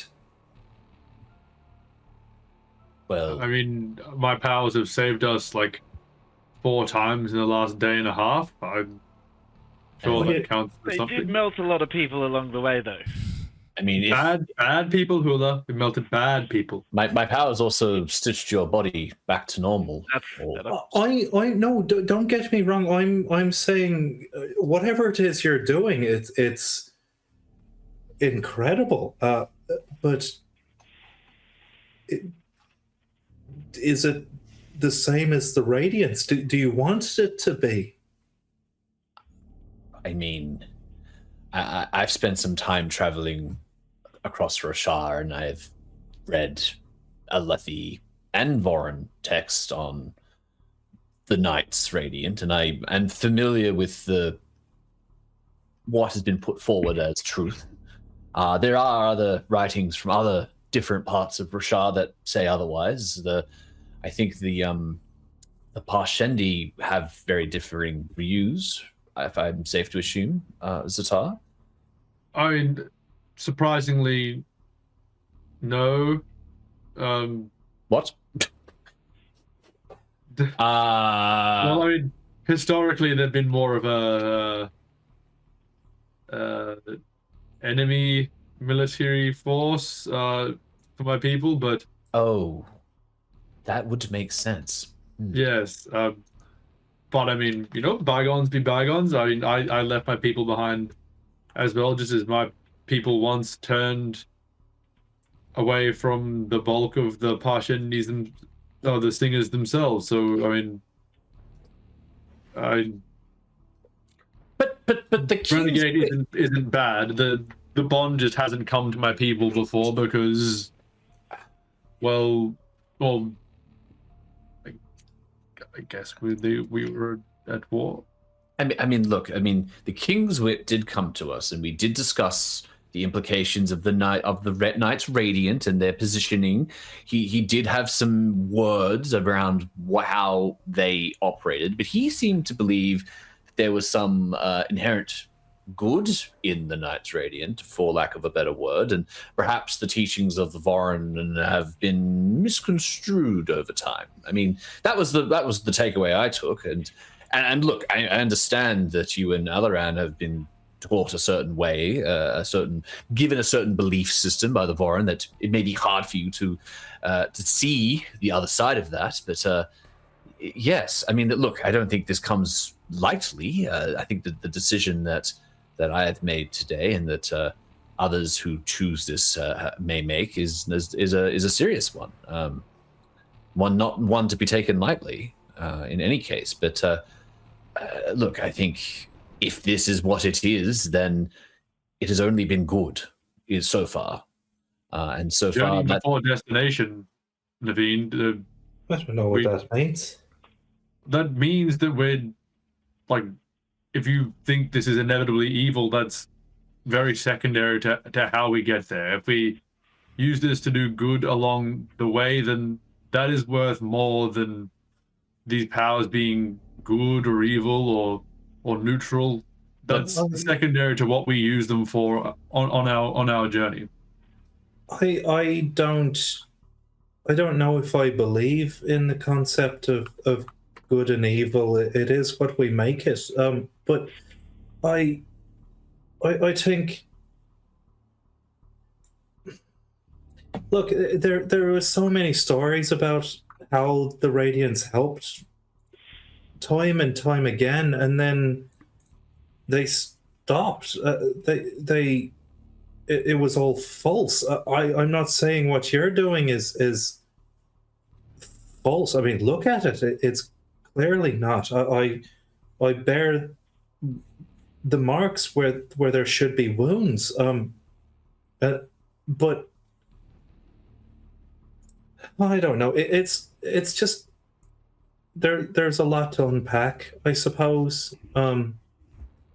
Well, I mean, my powers have saved us like 4 times in the last day and a half. I'm sure that counts for They something. did melt a lot of people along the way, though. I mean, bad people, Hula. We melted bad people. my powers also stitched your body back to normal. I no, don't get me wrong. I'm saying whatever it is you're doing, it's incredible. But is it the same as the Radiance? Do you want it to be? I mean, I've spent some time traveling across Roshar, and I've read Aelthi and Vorin text on the Knights Radiant, and I am familiar with what has been put forward as truth. There are other writings from other different parts of Roshar that say otherwise. I think the Parshendi have very differing views, if I'm safe to assume, Ztar? I mean, surprisingly, no. What? Well, I mean, historically, they've been more of a enemy military force for my people, but... Oh, that would make sense. Yes, but I mean, bygones be bygones. I mean, I left my people behind as well, just as my people once turned away from the bulk of the Parshendis and the Stingers themselves. So, I mean, But the Kings... Renegade isn't bad. The bond just hasn't come to my people before because, well, I guess we were at war. I mean, look. The King's Wit did come to us, and we did discuss the implications of the Knights Radiant and their positioning. He did have some words around how they operated, but he seemed to believe there was some inherent good in the Knights Radiant, for lack of a better word, and perhaps the teachings of the Vorin have been misconstrued over time. I mean, that was the takeaway I took, and look, I understand that you and Alaran have been taught a certain way, given a certain belief system by the Vorin, that it may be hard for you to see the other side of that, but yes, I mean, look, I don't think this comes lightly. I think that the decision that I have made today, and that others who choose this may make is a serious one. Not one to be taken lightly in any case. But look, I think if this is what it is, then it has only been good so far. And so far, before destination, Neivien. I don't know what that means. That means that we're like, if you think this is inevitably evil, that's very secondary to how we get there. If we use this to do good along the way, then that is worth more than these powers being good or evil or neutral. That's secondary to what we use them for on our journey. I don't know if I believe in the concept of good and evil. It is what we make it. But I think, look, there were so many stories about how the Radiants helped time and time again, and then they stopped. It was all false. I'm not saying what you're doing is false. I mean, look at it. It's clearly not. I bear the marks where there should be wounds. But I don't know. It's just there's a lot to unpack, I suppose.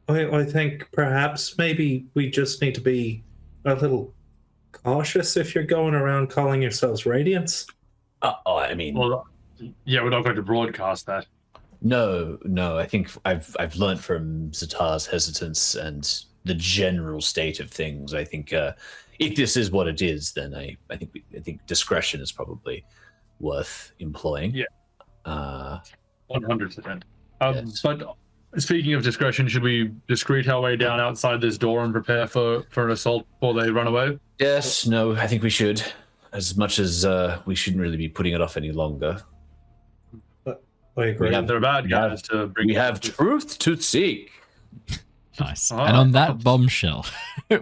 I think perhaps maybe we just need to be a little cautious if you're going around calling yourselves Radiants. I mean, well, yeah, we're not going to broadcast that. No. I think I've learned from Ztar's hesitance and the general state of things. I think if this is what it is, then I think discretion is probably worth employing. Yeah. 100%. Yes. But speaking of discretion, should we discreet our way down outside this door and prepare for an assault before they run away? Yes, no, I think we should. As much as we shouldn't really be putting it off any longer. I agree. They're bad guys to bring. We have truth to seek. Nice. And on that bombshell,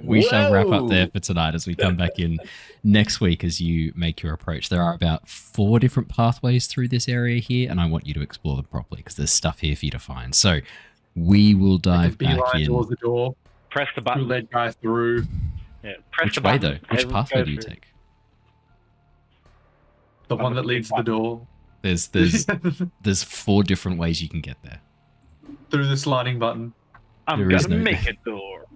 we shall wrap up there for tonight as we come back in next week as you make your approach. There are about 4 different pathways through this area here, and I want you to explore them properly because there's stuff here for you to find. So we will dive back in. Towards the door. Press the button. Let guys through. Yeah, press Which the way, button. though? Which pathway do you through. take? The one that leads to the door. There's 4 different ways you can get there. Through the sliding button. I'm There going is to no- make a door.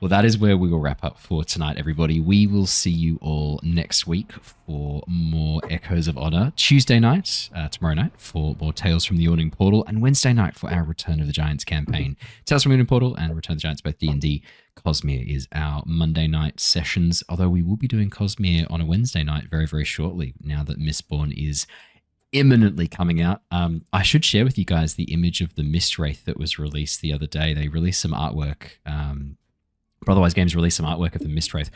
Well, that is where we will wrap up for tonight, everybody. We will see you all next week for more Echoes of Honor. Tuesday night, tomorrow night, for more Tales from the Yawning Portal, and Wednesday night for our Return of the Giants campaign. Tales from the Yawning Portal and Return of the Giants, both D&D. Cosmere is our Monday night sessions, although we will be doing Cosmere on a Wednesday night very, very shortly, now that Mistborn is imminently coming out. I should share with you guys the image of the Mistwraith that was released the other day. They released some artwork. Brotherwise Games released some artwork of the Mistwraith.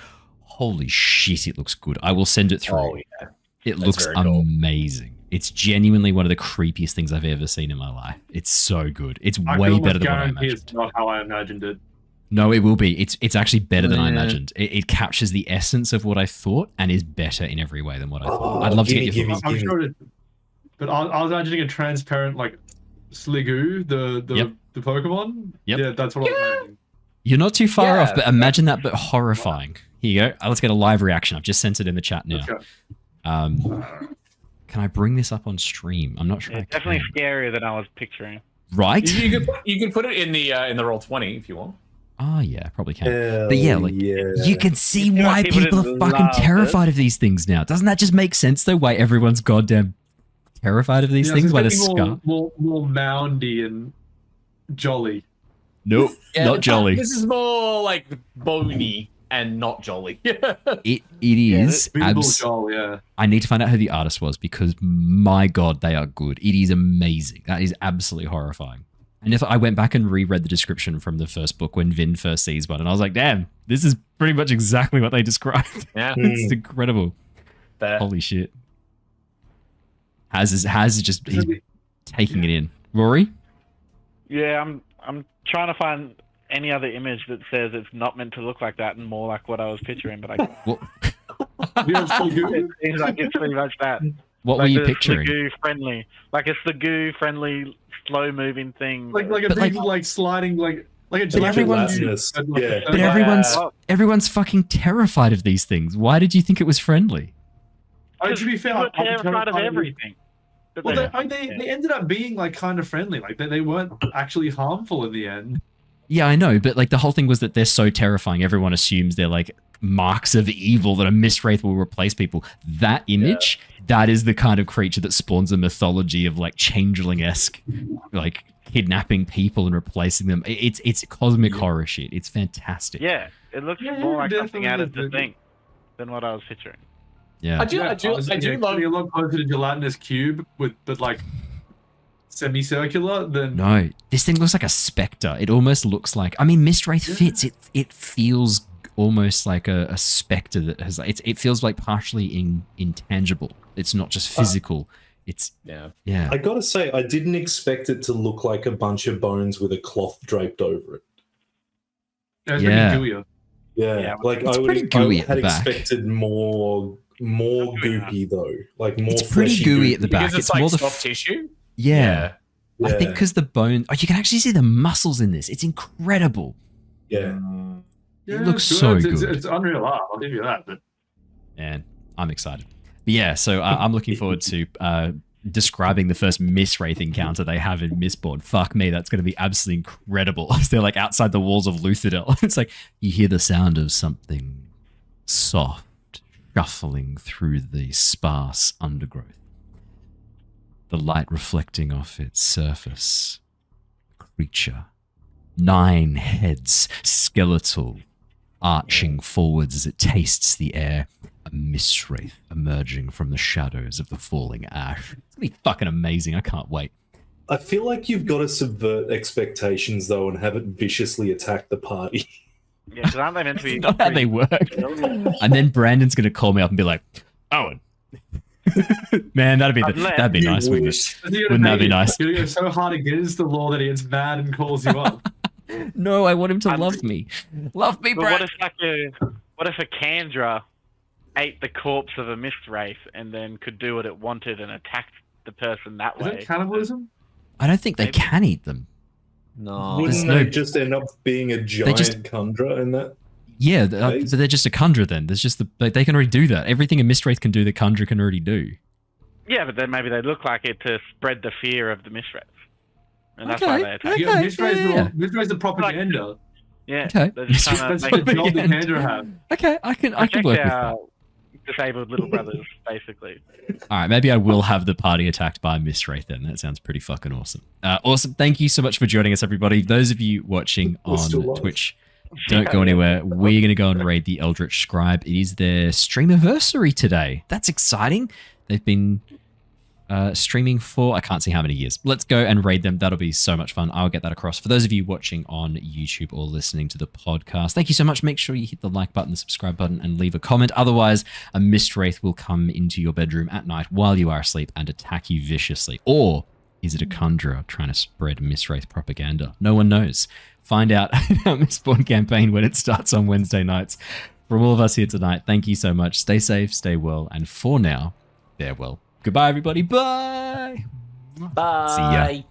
Holy shit, it looks good. I will send it through. Oh, yeah. It looks very cool. amazing. It's genuinely one of the creepiest things I've ever seen in my life. It's so good. It's I way can better than what I guarantee imagined. it's not how I imagined it. No, it will be. It's actually better than I Yeah. imagined. It captures the essence of what I thought and is better in every way than what I thought. I'd love to get your thoughts. I'm sure it. But I was imagining a transparent, like, Sliggoo, the Pokemon. Yep. Yeah, that's what I was imagining. You're not too far Yeah. off, but imagine that, but horrifying. Here you go. Let's get a live reaction. I've just sent it in the chat now. Let's go. Can I bring this up on stream? I'm not sure. It's I definitely can. scarier than I was picturing. Right? You can put it in the roll 20 if you want. Oh yeah, probably can. Hell But yeah, like you can see You know, why people people are didn't fucking love terrified of these things now. Doesn't that just make sense though? Why everyone's goddamn terrified of these Yeah, things? it's Why they're gonna be scar? more moundy and jolly. Nope, not jolly. This is more like bony and not jolly. It is. Beatable joll, yeah. I need to find out who the artist was because my god, they are good. It is amazing. That is absolutely horrifying. And if I went back and reread the description from the first book when Vin first sees one, and I was like, damn, this is pretty much exactly what they described. Yeah. It's incredible. Fair. Holy shit. Haz is just he's taking it in. Rory? Yeah, I'm trying to find any other image that says it's not meant to look like that and more like what I was picturing, but What, it seems like it's pretty much that. what were Like you the picturing? goo friendly, like it's the goo friendly, slow moving thing. like a But, big like- sliding like a Like everyone's- gelatinous. and, like, Yeah. But everyone's fucking terrified of these things. Why did you think it was friendly? to be fair, People I'm are terrified of everything. But Well, they- they ended up being like kind of friendly. Like they weren't actually harmful in the end. Yeah, I know, but like the whole thing was that they're so terrifying. Everyone assumes they're like marks of evil that a mistwraith will replace people. That image, that is the kind of creature that spawns a mythology of like changeling-esque, like kidnapping people and replacing them. It's cosmic horror shit. It's fantastic. yeah, it looks Yeah, more like something out of definitely. the thing than what I was picturing. Yeah. I do love. A lot closer to gelatinous cube but like semicircular than No, this thing looks like a specter. It almost looks like. I mean, Mistwraith fits. It feels almost like a specter that has. It feels like partially intangible. It's not just physical. It's Yeah. yeah. I gotta say, I didn't expect it to look like a bunch of bones with a cloth draped over it. it's Yeah. really gooier. Yeah, Yeah, like it's I pretty would gooey I at had the back. expected more goopy though, like more. It's pretty fleshy gooey goopy. at the back. Because it's more like the soft tissue. yeah. I think Yeah. because the bone. Oh, you can actually see the muscles in this. It's incredible. Yeah, It looks it's so good. good. It's unreal art. I'll give you that. But Man, I'm excited. But yeah, so I'm looking forward to describing the first Mistwraith encounter they have in Mistborn. Fuck me, that's going to be absolutely incredible. They're like outside the walls of Luthadel. It's like you hear the sound of something soft shuffling through the sparse undergrowth. The light reflecting off its surface. Creature. 9 heads, skeletal, arching forwards as it tastes the air. A Mistwraith emerging from the shadows of the falling ash. It's gonna be fucking amazing. I can't wait. I feel like you've got to subvert expectations though and have it viciously attack the party. Yeah, because aren't they meant to be? It's not how they work. And then Brandon's gonna call me up and be like, Owen. Man, that'd be nice, wouldn't it? Wouldn't that be nice? You're going to go so hard against the law that he gets mad and calls you up. No, I want him to love me. Love me, But Brandon. what if a Kandra ate the corpse of a Mistwraith and then could do what it wanted and attacked the person that Is way? that cannibalism? I don't think they Maybe. can eat them. No. Wouldn't no- they just end up being a giant just- Kandra in that? Yeah, Right. but they're just a Kundra then. There's just they can already do that. Everything a Mistwraith can do, the Kundra can already do. Yeah, but then maybe they look like it to spread the fear of the Mistwraith. And that's Okay, why they attack. okay. Yeah, Mistwraith's yeah. the propaganda. Yeah, Okay. they're just trying That's to what make the job the Propaganda. Kandra have. Okay, I can protect work with that. our disabled little brothers, basically. All right, maybe I will have the party attacked by a Mistwraith then. That sounds pretty fucking awesome. Awesome. Thank you so much for joining us, everybody. Those of you watching We're still on live. Twitch, don't go anywhere. We're going to go and raid the Eldritch Scribe. It is their streamiversary today. That's exciting. They've been streaming for I can't see how many years. Let's go and raid them. That'll be so much fun. I'll get that across. For those of you watching on YouTube or listening to the podcast, thank you so much. Make sure you hit the like button, the subscribe button, and leave a comment. Otherwise, a Mistwraith will come into your bedroom at night while you are asleep and attack you viciously. Or is it a conjurer trying to spread Mistwraith propaganda? No one knows. Find out in our Mistborn campaign when it starts on Wednesday nights. From all of us here tonight, thank you so much. Stay safe, stay well, and for now, farewell. Goodbye, everybody. Bye. Bye. See ya.